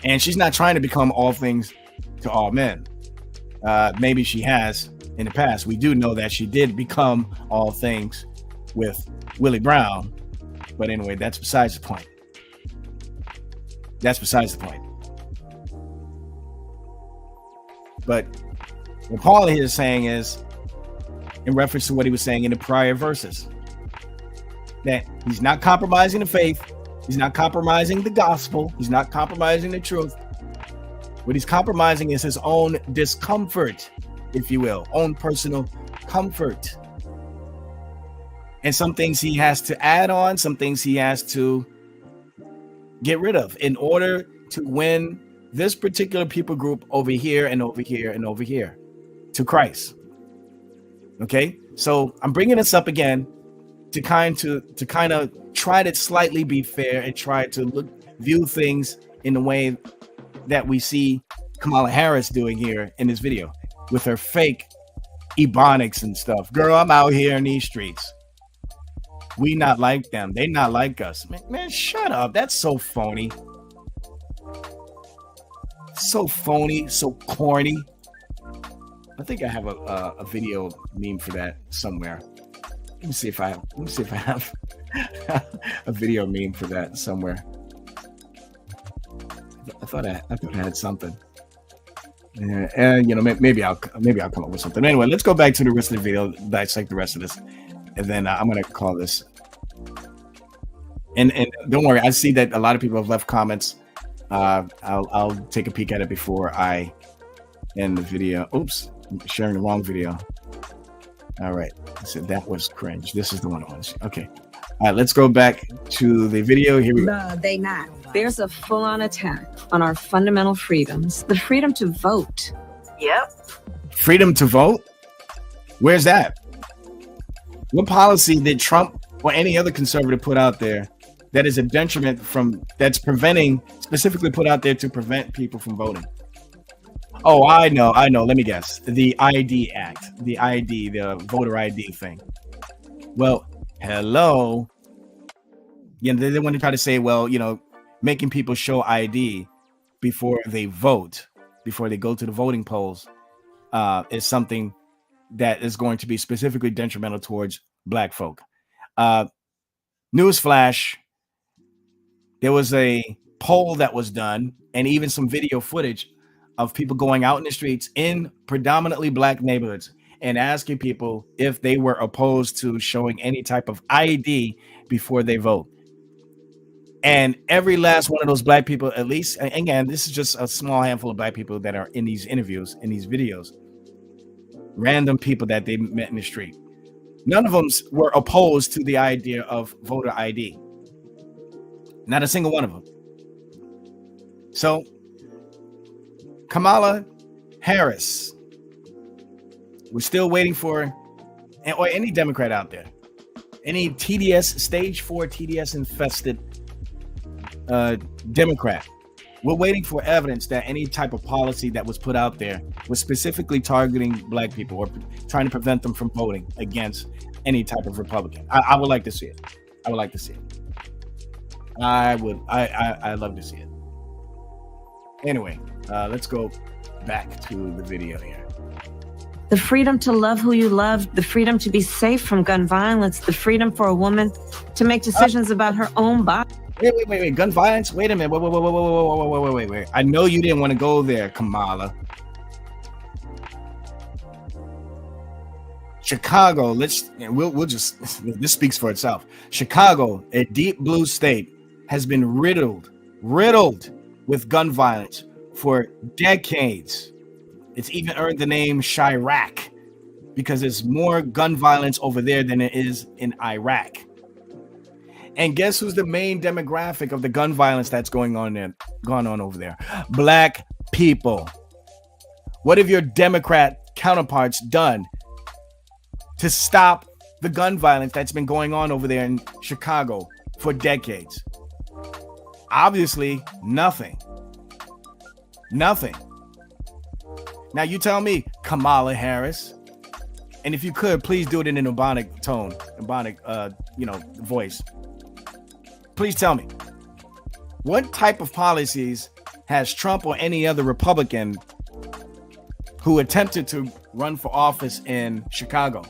And she's not trying to become all things to all men. Maybe she has in the past. We do know that she did become all things with Willie Brown. But anyway, that's besides the point. That's besides the point. But what Paul here is saying is, in reference to what he was saying in the prior verses, that he's not compromising the faith. He's not compromising the gospel. He's not compromising the truth. What he's compromising is his own discomfort, if you will, own personal comfort. And some things he has to add on, some things he has to get rid of in order to win this particular people group over here and over here and over here to Christ. Okay, so I'm bringing this up again to kind of try to slightly be fair and try to view things in the way that we see Kamala Harris doing here in this video with her fake ebonics and stuff. Girl, I'm out here in these streets. We not like them. They not like us. Man, shut up. That's so phony. So phony, so corny. I think I have a video meme for that somewhere. Let me see if I have a video meme for that somewhere. I thought I had something. Yeah, and maybe I'll come up with something. Anyway, let's go back to the rest of the video, dissect the rest of this, and then I'm gonna call this. And don't worry, I see that a lot of people have left comments. I'll take a peek at it before I end the video. Oops, I'm sharing the wrong video. All right, so that was cringe. This is the one I want to see. Okay, all right, let's go back to the video. Here we go. They not. There's a full-on attack on our fundamental freedoms, the freedom to vote. Yep. Freedom to vote? Where's that? What policy did Trump or any other conservative put out there that is a detriment that's specifically put out there to prevent people from voting? Oh, I know. Let me guess. The ID Act, the voter ID thing. Well, hello. Yeah, they want to try to say, well, making people show ID before they vote, before they go to the voting polls, is something that is going to be specifically detrimental towards Black folk. Newsflash, there was a poll that was done and even some video footage of people going out in the streets in predominantly Black neighborhoods and asking people if they were opposed to showing any type of ID before they vote. And every last one of those Black people, at least, again, this is just a small handful of Black people that are in these interviews, in these videos, random people that they met in the street. None of them were opposed to the idea of voter ID. Not a single one of them. So, Kamala Harris, we're still waiting for, or any Democrat out there, any TDS, stage 4 TDS infested Democrat. We're waiting for evidence that any type of policy that was put out there was specifically targeting Black people or trying to prevent them from voting against any type of Republican. I would like to see it. I would like to see it. I'd love to see it. Anyway, let's go back to the video here. The freedom to love who you love, the freedom to be safe from gun violence, the freedom for a woman to make decisions about her own body. Wait. Gun violence? Wait a minute. Wait. I know you didn't want to go there, Kamala. Chicago, we'll just, this speaks for itself. Chicago, a deep blue state, has been riddled with gun violence for decades. It's even earned the name Chirac because there's more gun violence over there than it is in Iraq. And guess who's the main demographic of the gun violence that's going on over there? Black people. What have your Democrat counterparts done to stop the gun violence that's been going on over there in Chicago for decades? Obviously, nothing. Now you tell me, Kamala Harris, and if you could, please do it in an ebonic tone, voice. Please tell me, what type of policies has Trump or any other Republican who attempted to run for office in Chicago,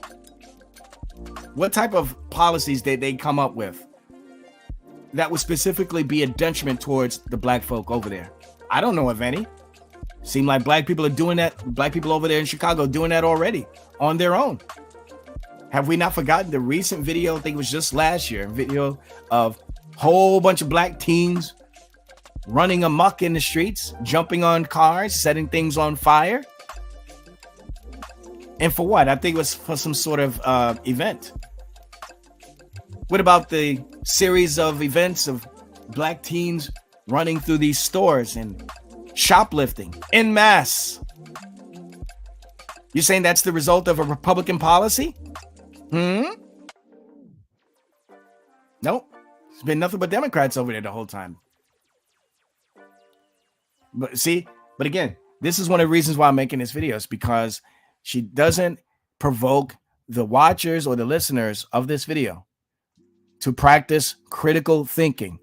what type of policies did they come up with that would specifically be a detriment towards the Black folk over there? I don't know of any. Seem like Black people are doing that. Black people over there in Chicago doing that already on their own. Have we not forgotten the recent video? I think it was just last year, video of whole bunch of Black teens running amok in the streets, jumping on cars, setting things on fire. And for what? I think it was for some sort of event. What about the series of events of Black teens running through these stores and shoplifting en masse? You're saying that's the result of a Republican policy? Nope. It's been nothing but Democrats over there the whole time. But again, this is one of the reasons why I'm making this video, is because she doesn't provoke the watchers or the listeners of this video to practice critical thinking.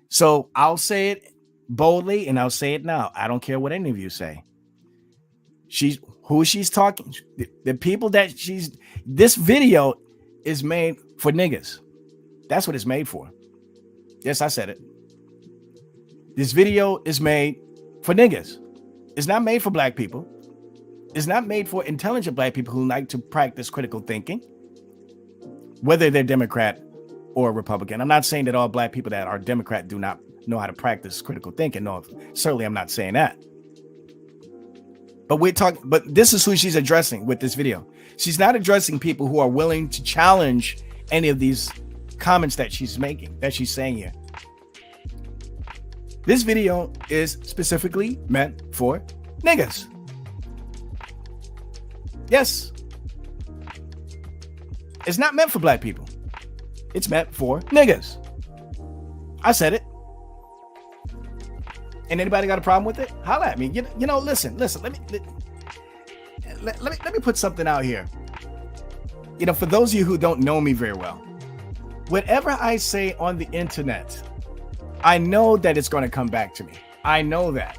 So I'll say it boldly and I'll say it now. I don't care what any of you say. She's talking. The people that this video is made for niggas. That's what it's made for. Yes, I said it. This video is made for niggas. It's not made for black people. It's not made for intelligent black people who like to practice critical thinking, whether they're Democrat or Republican. I'm not saying that all black people that are Democrat do not know how to practice critical thinking. No, certainly I'm not saying that. But this is who she's addressing with this video. She's not addressing people who are willing to challenge any of these comments that she's making, that she's saying here. This video is specifically meant for niggas. Yes. It's not meant for black people. It's meant for niggas. I said it. And anybody got a problem with it? Holla at me. You know, listen. Let me put something out here. You know, for those of you who don't know me very well, whatever I say on the internet, I know that it's going to come back to me. I know that.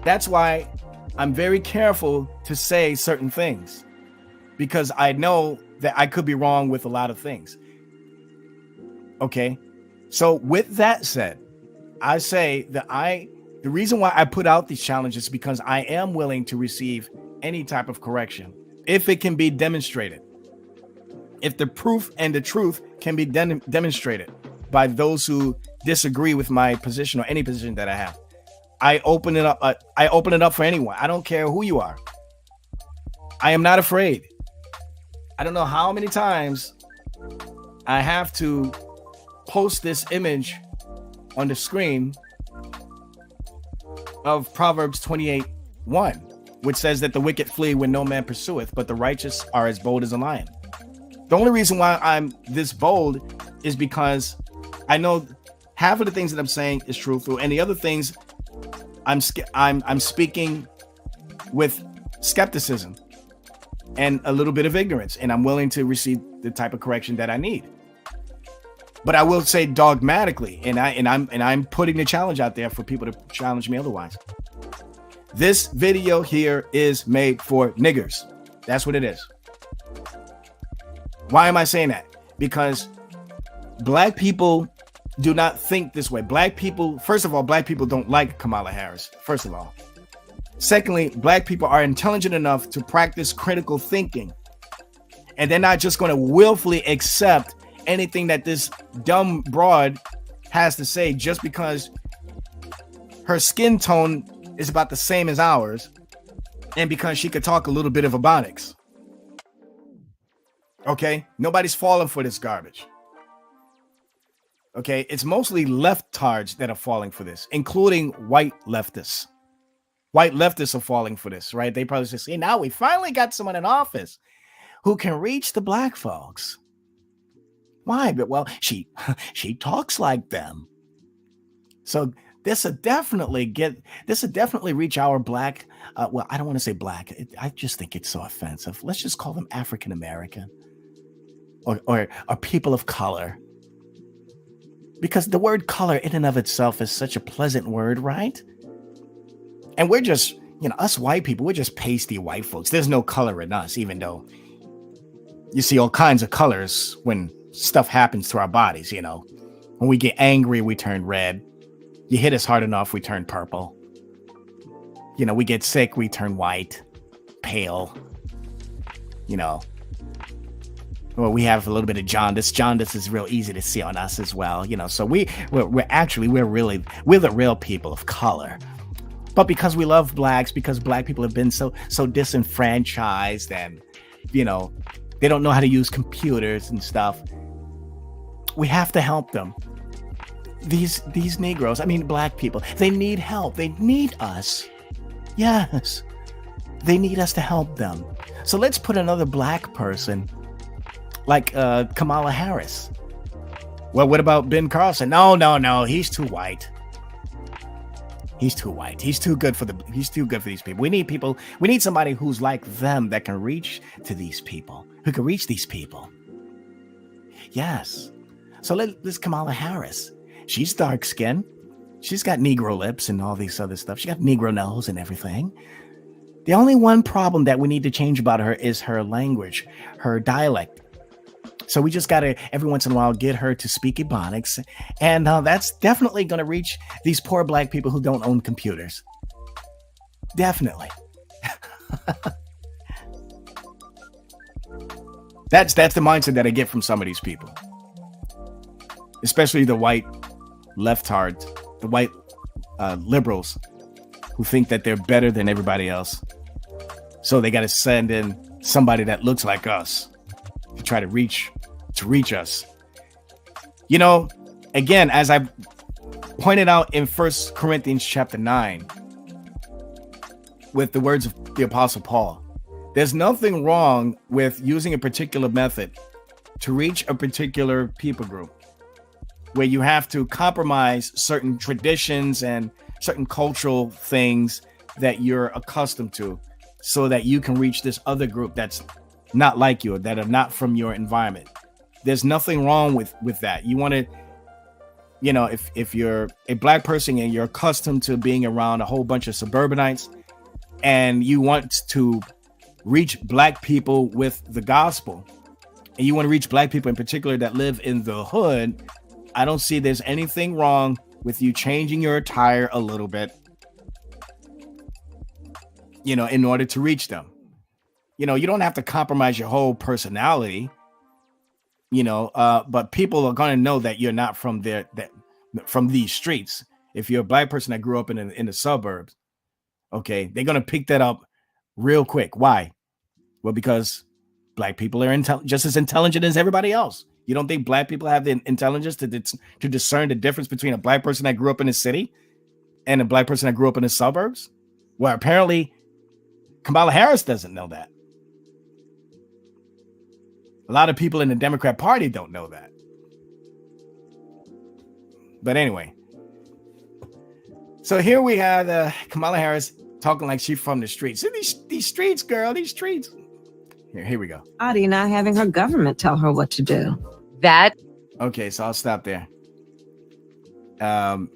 That's why I'm very careful to say certain things, because I know that I could be wrong with a lot of things. Okay. So with that said, I say that the reason why I put out these challenges is because I am willing to receive any type of correction if it can be demonstrated. If the proof and the truth can be demonstrated by those who disagree with my position or any position that I have, I open it up. I open it up for anyone. I don't care who you are. I am not afraid. I don't know how many times I have to post this image on the screen of Proverbs 28:1, which says that the wicked flee when no man pursueth, but the righteous are as bold as a lion. The only reason why I'm this bold is because I know half of the things that I'm saying is truthful, and the other things I'm speaking with skepticism and a little bit of ignorance, and I'm willing to receive the type of correction that I need. But I will say dogmatically, and I'm putting the challenge out there for people to challenge me otherwise. This video here is made for niggers. That's what it is. Why am I saying that? Because black people do not think this way. Black people, first of all, black people don't like Kamala Harris, first of all. Secondly, black people are intelligent enough to practice critical thinking. And they're not just going to willfully accept anything that this dumb broad has to say just because her skin tone is about the same as ours and because she could talk a little bit of Ebonics. Okay? Nobody's falling for this garbage. Okay? It's mostly leftards that are falling for this, including white leftists. White leftists are falling for this, right? They probably say, see, now we finally got someone in office who can reach the black folks. Why? But well, she talks like them. So this will definitely reach our black. Well, I don't want to say black. I just think it's so offensive. Let's just call them African American or people of color, because the word color in and of itself is such a pleasant word, right? And we're just, us white people, we're just pasty white folks. There's no color in us, even though you see all kinds of colors when stuff happens to our bodies, When we get angry, we turn red. You hit us hard enough, we turn purple. We get sick, we turn white, pale. Well, we have a little bit of jaundice. Jaundice is real easy to see on us as well, So we're the real people of color. But because we love blacks, because black people have been so disenfranchised, and they don't know how to use computers and stuff, we have to help them. These Negroes, black people, they need help. They need us. Yes, they need us to help them. So let's put another black person like Kamala Harris. Well, what about Ben Carson? No, he's too white. He's too white. He's too good for these people. We need somebody who's like them, that can reach to these people, who can reach these people. Yes. So let's Kamala Harris. She's dark skinned. She's got Negro lips and all these other stuff. She got Negro nose and everything. The only one problem that we need to change about her is her language, her dialect. So we just got to, every once in a while, get her to speak Ebonics. And that's definitely going to reach these poor black people who don't own computers. Definitely. That's the mindset that I get from some of these people, especially the white leftards, the white liberals who think that they're better than everybody else. So they got to send in somebody that looks like us to try to reach us. You know, again, as I pointed out in 1 Corinthians chapter 9, with the words of the Apostle Paul, there's nothing wrong with using a particular method to reach a particular people group where you have to compromise certain traditions and certain cultural things that you're accustomed to so that you can reach this other group that's not like you, that are not from your environment. There's nothing wrong with that. You want to, you know, if you're a black person and you're accustomed to being around a whole bunch of suburbanites and you want to reach black people with the gospel, and you want to reach black people in particular that live in the hood, I don't see there's anything wrong with you changing your attire a little bit, you know, in order to reach them. You know, you don't have to compromise your whole personality, you know, but people are going to know that you're not from there, from these streets. If you're a black person that grew up in the suburbs, okay, they're going to pick that up real quick. Why? Well, because black people are just as intelligent as everybody else. You don't think black people have the intelligence to discern the difference between a black person that grew up in the city and a black person that grew up in the suburbs? Well, apparently Kamala Harris doesn't know that. A lot of people in the Democrat Party don't know that. But anyway, so here we have Kamala Harris talking like she's from the streets. So these streets, girl, these streets. Here we go. Body not having her government tell her what to do. That Okay, so I'll stop there. in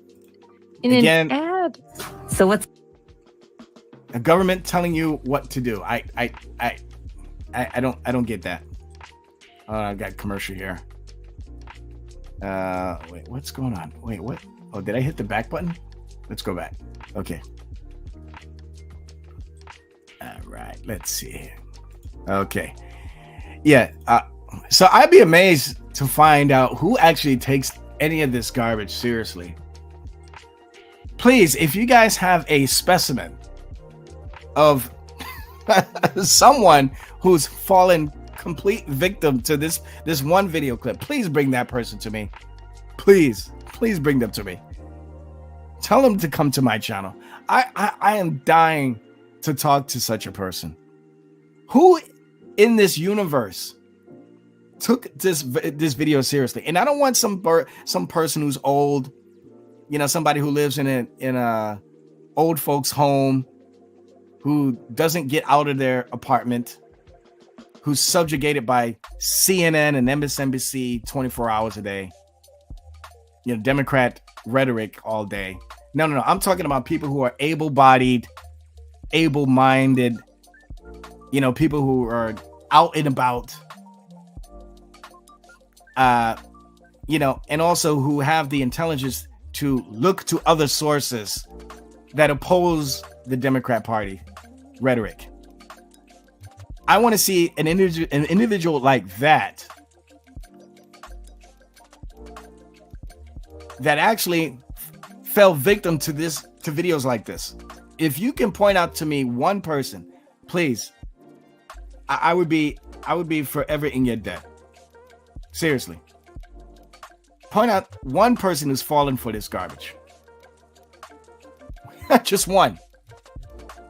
Again, an ad. So what's a government telling you what to do. I don't get that. I got commercial here. Wait, what's going on? Wait, what? Oh, did I hit the back button? Let's go back. Okay. All right, let's see here. Okay. Yeah. So I'd be amazed to find out who actually takes any of this garbage seriously. Please, if you guys have a specimen of someone who's fallen complete victim to this one video clip, please bring that person to me. Please bring them to me. Tell them to come to my channel. I am dying to talk to such a person. Who in this universe took this video seriously? And I don't want some person who's old, you know, somebody who lives in a old folks home, who doesn't get out of their apartment, who's subjugated by CNN and MSNBC 24 hours a day, you know, Democrat rhetoric all day. No. I'm talking about people who are able-bodied, able-minded, you know, people who are out and about, you know, and also who have the intelligence to look to other sources that oppose the Democrat Party rhetoric. I want to see an individual like that actually fell victim to videos like this. If you can point out to me one person, please, I would be forever in your debt. Seriously. Point out one person who's fallen for this garbage. Just one.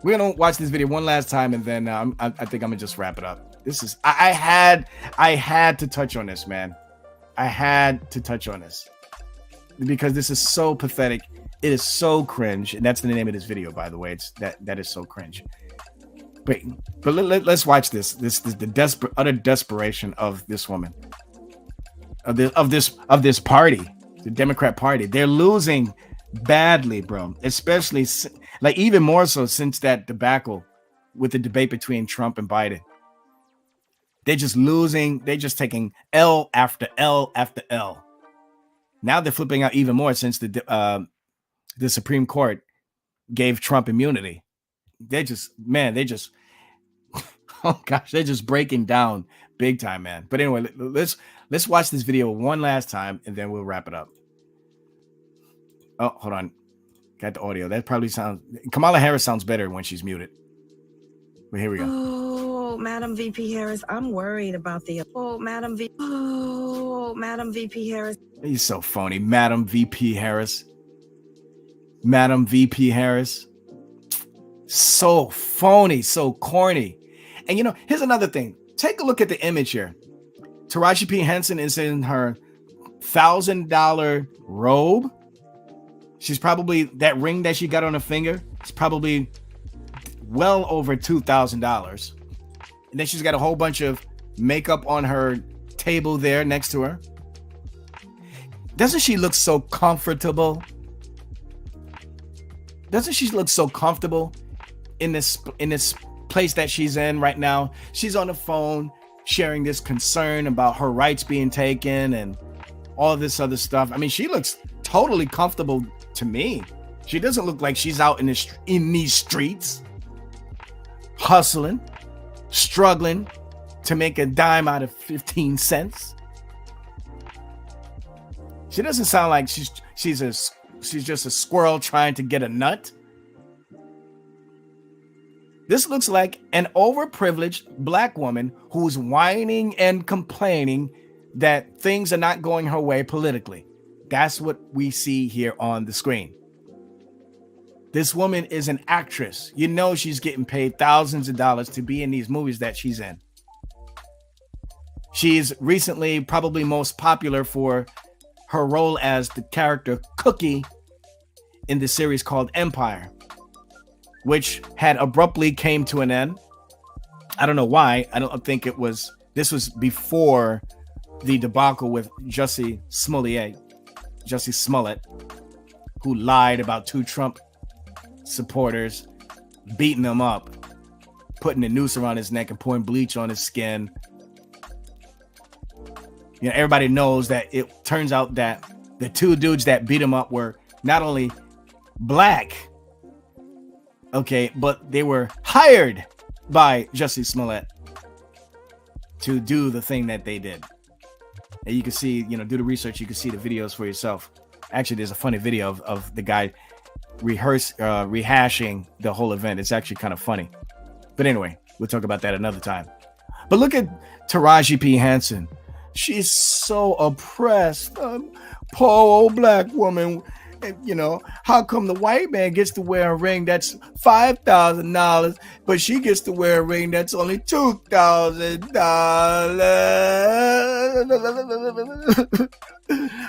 We're gonna watch this video one last time, and then I think I'm gonna just wrap it up. This is I had to touch on this, man. I had to touch on this because this is so pathetic. It is so cringe, and that's the name of this video, by the way. It's that is so cringe. But let's watch this. This is the utter desperation of this woman, of this party, the Democrat Party. They're losing badly, bro. Especially like even more so since that debacle with the debate between Trump and Biden. They're just losing. They're just taking L after L after L. Now they're flipping out even more since the Supreme Court gave Trump immunity. they just, oh gosh, they're just breaking down big time, man. But anyway, let's watch this video one last time and then we'll wrap it up. Oh, hold on. Got the audio. That probably sounds, Kamala Harris sounds better when she's muted. But here we go. Oh, Madam VP Harris, I'm worried about the. Oh, Madam VP Harris. He's so phony. Madam VP Harris. Madam VP Harris. So phony, so corny. And you know, here's another thing. Take a look at the image here. Taraji P. Henson is in her $1,000 robe. She's probably, that ring that she got on her finger, it's probably well over $2,000. And then she's got a whole bunch of makeup on her table there next to her. Doesn't she look so comfortable? Doesn't she look so comfortable in this place that she's in right now? She's on the phone sharing this concern about her rights being taken and all this other stuff. I mean, she looks totally comfortable to me. She doesn't look like she's out in these streets hustling, struggling to make a dime out of 15 cents. She doesn't sound like she's just a squirrel trying to get a nut. This looks like an overprivileged black woman who's whining and complaining that things are not going her way politically. That's what we see here on the screen. This woman is an actress. You know she's getting paid thousands of dollars to be in these movies that she's in. She's recently probably most popular for her role as the character Cookie in the series called Empire, which had abruptly came to an end. I don't know why. I don't think this was before the debacle with Jussie Smollett, who lied about 2 Trump supporters beating him up, putting a noose around his neck and pouring bleach on his skin. You know, everybody knows that it turns out that the 2 dudes that beat him up were not only black, okay, but they were hired by Jussie Smollett to do the thing that they did. And you can see, you know, do the research, you can see the videos for yourself. Actually, there's a funny video of the guy rehashing the whole event. It's actually kind of funny. But anyway, we'll talk about that another time. But look at Taraji P. Henson. She's so oppressed. Poor old black woman. You know, how come the white man gets to wear a ring that's $5,000, but she gets to wear a ring that's only $2,000?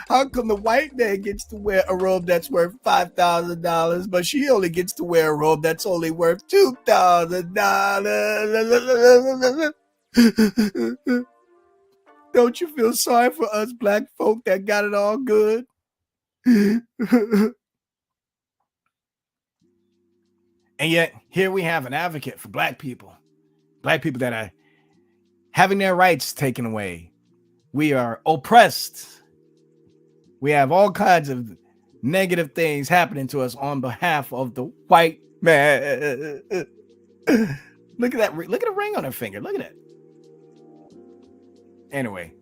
How come the white man gets to wear a robe that's worth $5,000, but she only gets to wear a robe that's only worth $2,000? Don't you feel sorry for us black folk that got it all good? And yet here we have an advocate for black people that are having their rights taken away. We are oppressed. We have all kinds of negative things happening to us on behalf of the white man. Look at that. Look at the ring on her finger. Look at it. Anyway,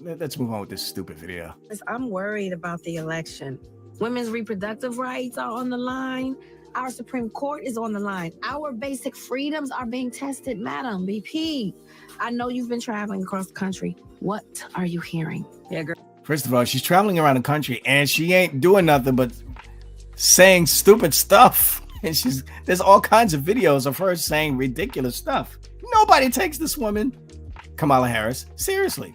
let's move on with this stupid video. I'm worried about the election. Women's reproductive rights are on the line. Our Supreme Court is on the line. Our basic freedoms are being tested, Madam VP. I know you've been traveling across the country. What are you hearing? Yeah, girl. First of all, she's traveling around the country and she ain't doing nothing but saying stupid stuff. And there's all kinds of videos of her saying ridiculous stuff. Nobody takes this woman, Kamala Harris, seriously.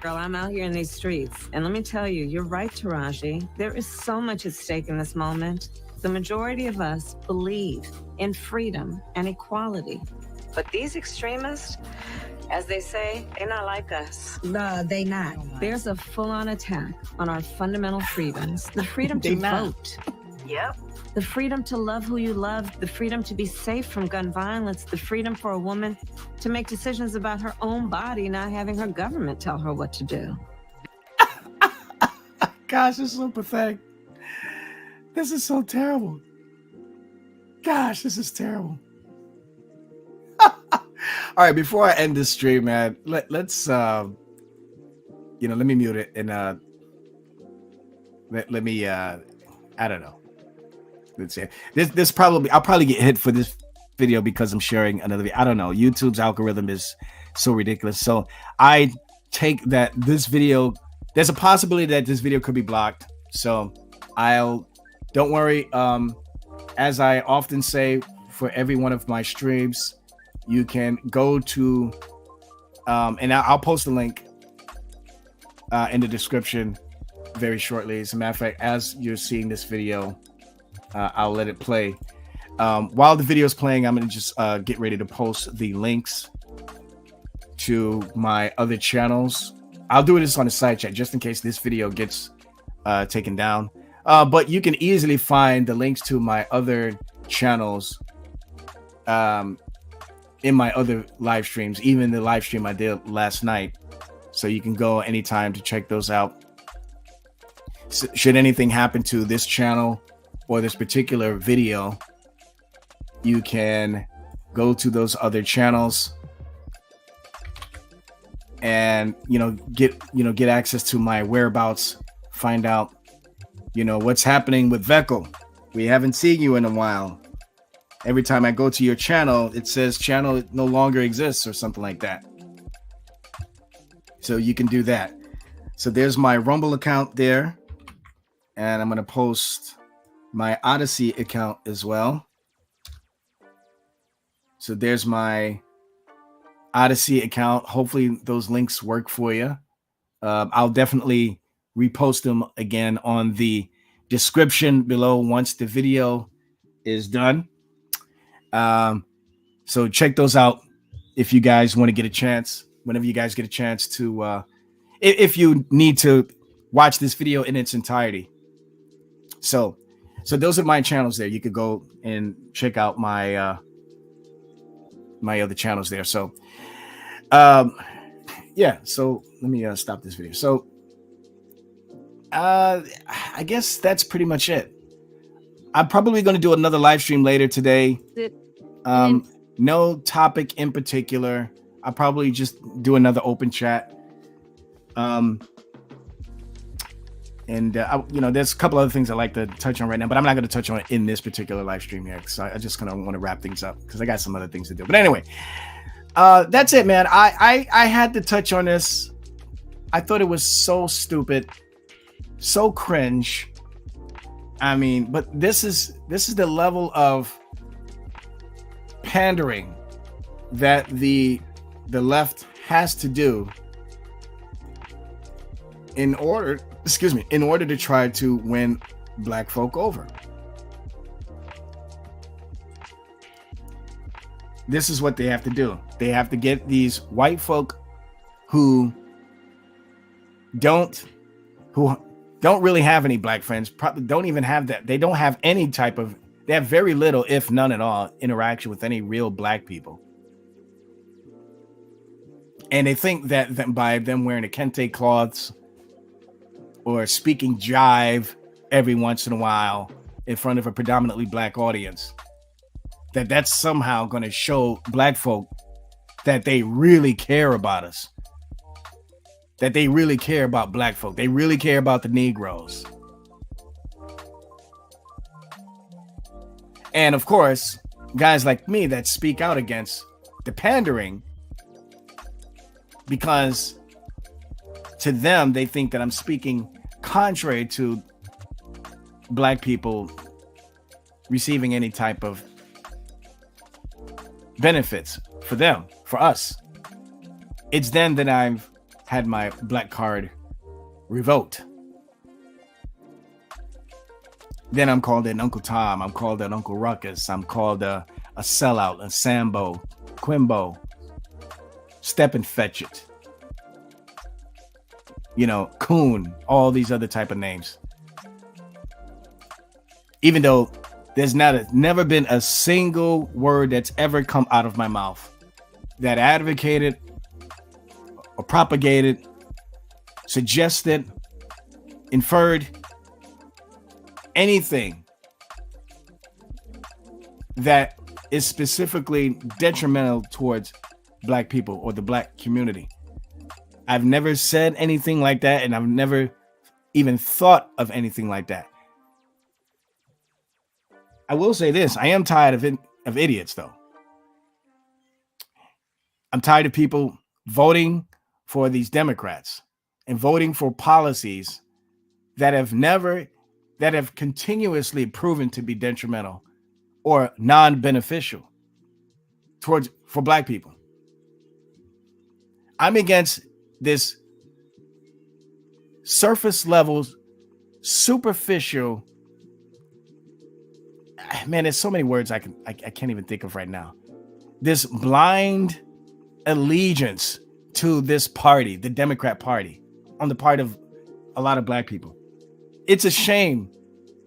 Girl, I'm out here in these streets. And let me tell you, you're right, Taraji. There is so much at stake in this moment. The majority of us believe in freedom and equality. But these extremists, as they say, they're not like us. No, they not. There's a full-on attack on our fundamental freedoms. The freedom to vote. Yep. The freedom to love who you love. The freedom to be safe from gun violence. The freedom for a woman to make decisions about her own body, not having her government tell her what to do. Gosh, it's so pathetic. This is so terrible. Gosh, this is terrible. All right, before I end this stream, man, let's let me mute it and let me I don't know. Let's see. This probably I'll probably get hit for this video because I'm sharing another video. I don't know. YouTube's algorithm is so ridiculous. So I take that this video, there's a possibility that this video could be blocked. So don't worry. As I often say for every one of my streams, you can go to and I'll post the link in the description very shortly. As a matter of fact, as you're seeing this video, I'll let it play. While the video is playing, I'm going to just get ready to post the links to my other channels. I'll do this on the side chat just in case this video gets taken down. But you can easily find the links to my other channels in my other live streams, even the live stream I did last night. So you can go anytime to check those out. So should anything happen to this channel or this particular video, you can go to those other channels and get access to my whereabouts, find out what's happening with Veckel. We haven't seen you in a while. Every time I go to your channel, it says channel no longer exists or something like that. So you can do that. So there's my Rumble account there, and I'm going to post my Odyssey account as well. So there's my Odyssey account. Hopefully those links work for you. I'll definitely repost them again on the description below once the video is done. So check those out if you guys want to get a chance. Whenever you guys get a chance to, if you need to watch this video in its entirety. So those are my channels there. You could go and check out my my other channels there. So yeah, so let me stop this video. So I guess that's pretty much it. I'm probably going to do another live stream later today. No topic in particular. I'll probably just do another open chat. There's a couple other things I like to touch on right now, but I'm not going to touch on it in this particular live stream here because I just kind of want to wrap things up because I got some other things to do. But anyway, that's it, man. I had to touch on this. I thought it was so stupid, so cringe. I mean, but this is the level of pandering that the left has to do in order to try to win black folk over. This is what they have to do. They have to get these white folk who don't really have any black friends, probably don't even have that. They don't have any type of, they have very little, if none at all, interaction with any real black people. And they think that by them wearing the kente cloths or speaking jive every once in a while in front of a predominantly black audience, that's somehow going to show black folk that they really care about us. That they really care about black folk. They really care about the Negroes. And of course, guys like me that speak out against the pandering, because to them, they think that I'm speaking contrary to black people receiving any type of benefits for them, for us. It's then that I've had my black card revoked. Then I'm called an Uncle Tom. I'm called an Uncle Ruckus. I'm called a sellout, a Sambo, Quimbo, Step and Fetch It. Coon, all these other type of names. Even though there's never been a single word that's ever come out of my mouth that advocated or propagated, suggested, inferred anything that is specifically detrimental towards black people or the black community. I've never said anything like that, and I've never even thought of anything like that. I will say this: I am tired of idiots, though. I'm tired of people voting for these Democrats and voting for policies that have continuously proven to be detrimental or non-beneficial for black people. I'm against this surface level, superficial. Man, there's so many words I can't even think of right now. This blind allegiance to this party, the Democrat Party, on the part of a lot of black people. It's a shame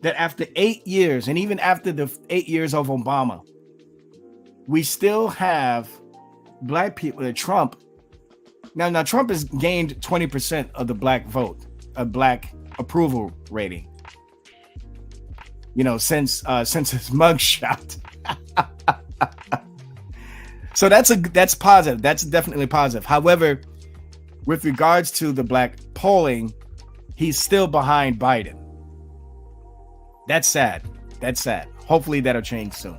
that after 8 years, and even after the 8 years of Obama, we still have black people. Trump. Now Trump has gained 20% of the black vote, a black approval rating. Since his mugshot. So that's positive. That's definitely positive. However, with regards to the black polling, he's still behind Biden. That's sad. Hopefully that'll change soon.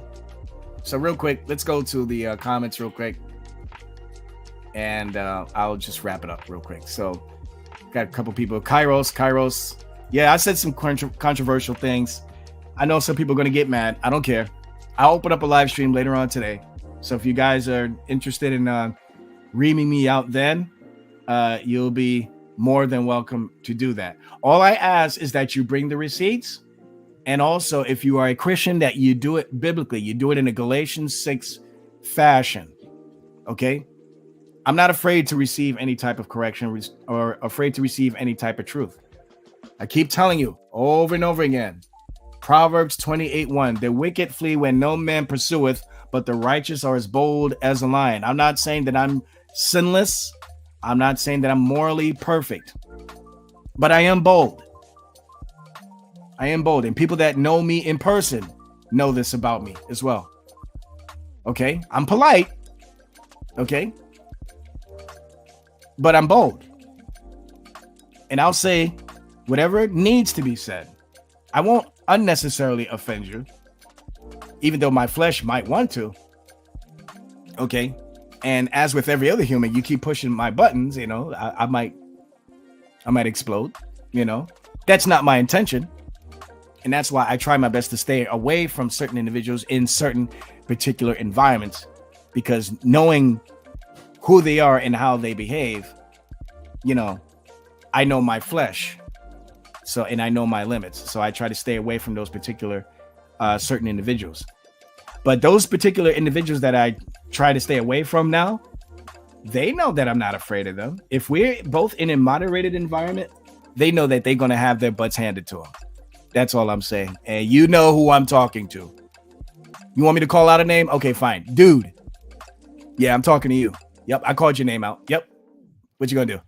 So real quick, let's go to the comments real quick. And I'll just wrap it up real quick. So got a couple people. Kairos. Yeah, I said some controversial things. I know some people are going to get mad. I don't care. I'll open up a live stream later on today. So if you guys are interested in reaming me out then, you'll be more than welcome to do that. All I ask is that you bring the receipts. And also, if you are a Christian, that you do it biblically. You do it in a Galatians 6 fashion. Okay? I'm not afraid to receive any type of correction or afraid to receive any type of truth. I keep telling you over and over again. Proverbs 28:1. The wicked flee when no man pursueth, but the righteous are as bold as a lion. I'm not saying that I'm sinless. I'm not saying that I'm morally perfect. But I am bold. And people that know me in person know this about me as well. Okay? I'm polite. Okay? But I'm bold. And I'll say whatever needs to be said. I won't unnecessarily offend you, even though my flesh might want to. Okay? And as with every other human, you keep pushing my buttons, I might explode, That's not my intention. And that's why I try my best to stay away from certain individuals in certain particular environments, because knowing who they are and how they behave, I know my flesh. So, and I know my limits. So I try to stay away from those particular certain individuals. But those particular individuals that I try to stay away from now, they know that I'm not afraid of them. If we're both in a moderated environment, they know that they're going to have their butts handed to them. That's all I'm saying. And you know who I'm talking to. You want me to call out a name? Okay, fine. Dude. Yeah, I'm talking to you. Yep, I called your name out. Yep. What you gonna do?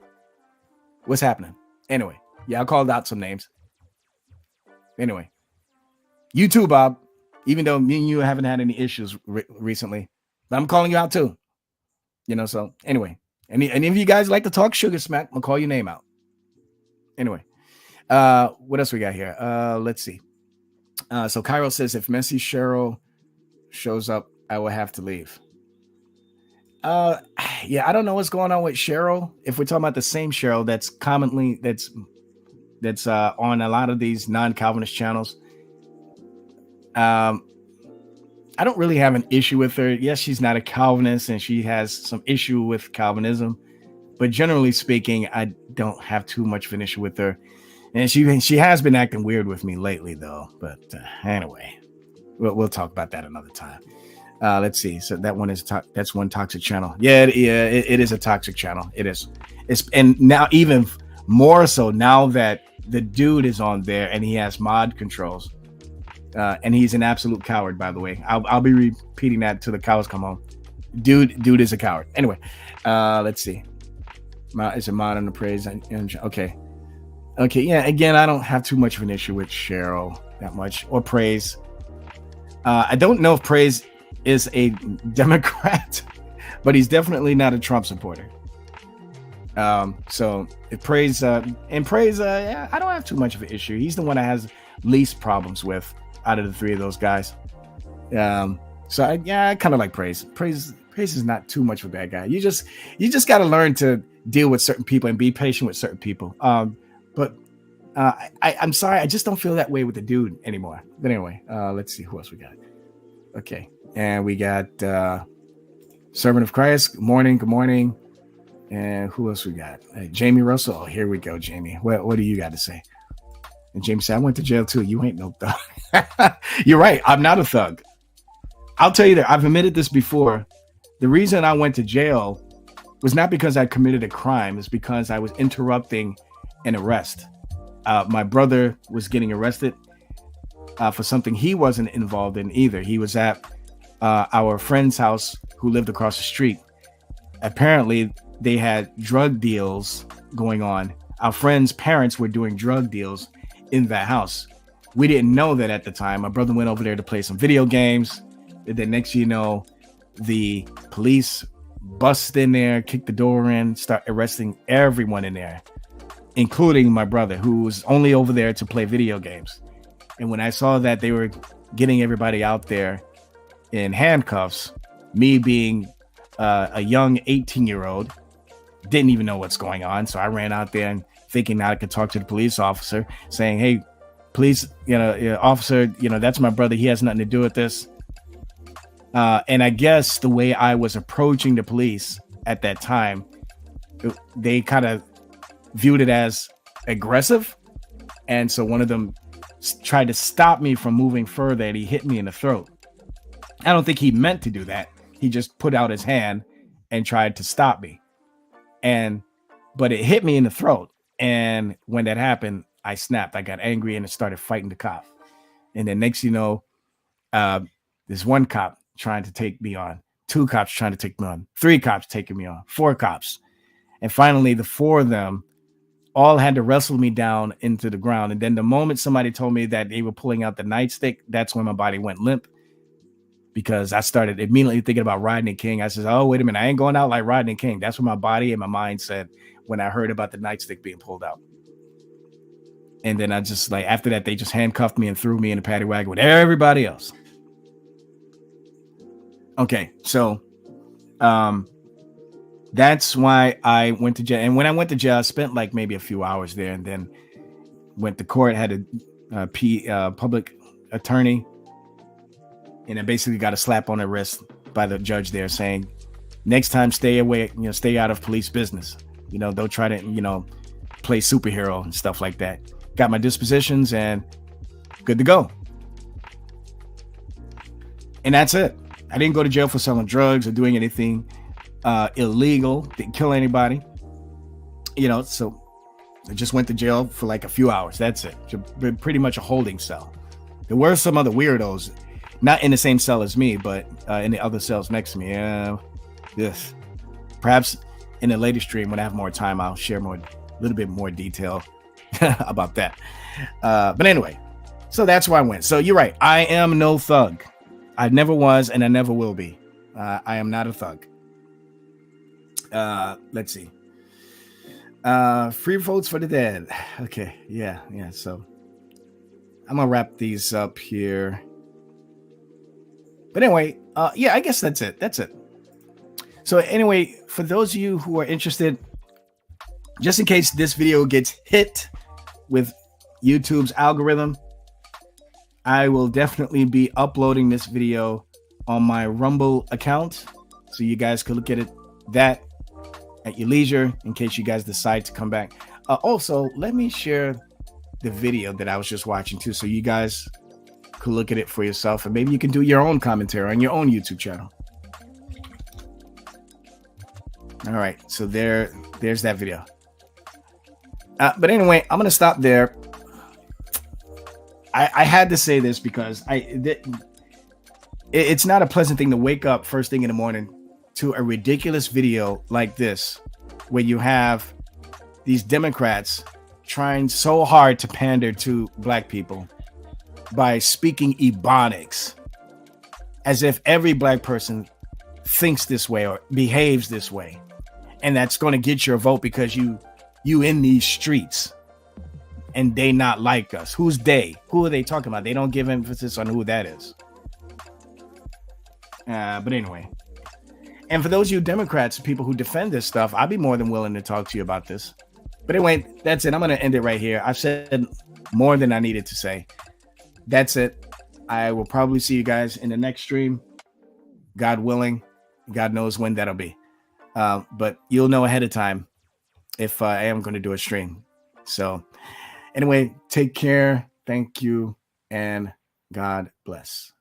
What's happening? Anyway, yeah, I called out some names. Anyway. You too, Bob. Even though me and you haven't had any issues recently. But I'm calling you out too. So anyway. Any of you guys like to talk sugar smack, I'll call your name out. Anyway. What else we got here? Let's see. So Cairo says, if Messy Cheryl shows up, I will have to leave. Yeah, I don't know what's going on with Cheryl. If we're talking about the same Cheryl that's commonly that's on a lot of these non-Calvinist channels. I don't really have an issue with her. Yes, she's not a Calvinist and she has some issue with Calvinism, but generally speaking, I don't have too much of an issue with her. And she has been acting weird with me lately, though. But anyway, we'll talk about that another time. Let's see. So that one is that's one toxic channel. Yeah, it is a toxic channel. It is. And now even more so now that the dude is on there and he has mod controls. And he's an absolute coward, by the way. I'll be repeating that till the cows come home. Dude is a coward. Anyway, let's see. It's a mod on the praise. Okay. Yeah. Again, I don't have too much of an issue with Cheryl that much or praise. I don't know if Praise is a Democrat, but he's definitely not a Trump supporter. So if Praise yeah, I don't have too much of an issue. He's the one that has least problems with out of the three of those guys. So I kind of like Praise. Praise is not too much of a bad guy. You just got to learn to deal with certain people and be patient with certain people. But I'm sorry, I just don't feel that way with the dude anymore. But anyway, let's see who else we got. Okay, and we got Servant of Christ. Good morning. And who else we got? Jamie Russell. Oh, here we go, Jamie. What do you got to say? And Jamie said, I went to jail too. You ain't no thug. You're right. I'm not a thug. I'll tell you that I've admitted this before. The reason I went to jail was not because I committed a crime. It's because I was interrupting an arrest. My brother was getting arrested for something he wasn't involved in either. He was at our friend's house who lived across the street. Apparently, they had drug deals going on. Our friend's parents were doing drug deals in that house. We didn't know that at the time. My brother went over there to play some video games. And then next you know, the police bust in there, kick the door in, start arresting everyone in there, including my brother, who was only over there to play video games. And when I saw that they were getting everybody out there in handcuffs, me being a young 18-year-old, didn't even know what's going on. So I ran out there and thinking I could talk to the police officer saying, hey, please, officer, that's my brother. He has nothing to do with this. And I guess the way I was approaching the police at that time, they kind of viewed it as aggressive. And so one of them tried to stop me from moving further, and he hit me in the throat. I don't think he meant to do that. He just put out his hand and tried to stop me. But it hit me in the throat. And when that happened, I snapped. I got angry and started fighting the cop. And then next, there's one cop trying to take me on, 2 cops trying to take me on, 3 cops taking me on, 4 cops. And finally, the 4 of them all had to wrestle me down into the ground. And then the moment somebody told me that they were pulling out the nightstick, that's when my body went limp, because I started immediately thinking about Rodney King. I said, oh, wait a minute, I ain't going out like Rodney King. That's what my body and my mind said when I heard about the nightstick being pulled out. And then I just after that, they just handcuffed me and threw me in a paddy wagon with everybody else. Okay, so that's why I went to jail. And when I went to jail, I spent maybe a few hours there, and then went to court, had a public attorney, and I basically got a slap on the wrist by the judge there saying, next time, stay away, stay out of police business. Don't try to, play superhero and stuff like that. Got my dispositions and good to go. And that's it. I didn't go to jail for selling drugs or doing anything illegal. Didn't kill anybody. So I just went to jail for a few hours. That's it. Pretty much a holding cell. There were some other weirdos, not in the same cell as me, but in the other cells next to me. Yes. Perhaps in a later stream, when I have more time, I'll share a little bit more detail about that. But anyway, so that's why I went. So you're right. I am no thug. I never was, and I never will be. I am not a thug. Let's see. Free votes for the dead. Okay. Yeah. So I'm gonna wrap these up here. But anyway, I guess that's it. So anyway, for those of you who are interested, just in case this video gets hit with YouTube's algorithm, I will definitely be uploading this video on my Rumble account, so you guys can look at that at your leisure in case you guys decide to come back. Also, let me share the video that I was just watching too, so you guys could look at it for yourself, and maybe you can do your own commentary on your own YouTube channel. All right, so there's that video. But anyway, I'm gonna stop there. I had to say this because it's not a pleasant thing to wake up first thing in the morning to a ridiculous video like this, where you have these Democrats trying so hard to pander to black people by speaking Ebonics as if every black person thinks this way or behaves this way, and that's going to get your vote because you in these streets and they not like us. Who's they? Who are they talking about? They don't give emphasis on who that is. But anyway, and for those of you Democrats, people who defend this stuff, I'd be more than willing to talk to you about this. But anyway, that's it. I'm going to end it right here. I've said more than I needed to say. That's it. I will probably see you guys in the next stream. God willing. God knows when that'll be. But you'll know ahead of time if I am going to do a stream. So anyway, take care. Thank you. And God bless.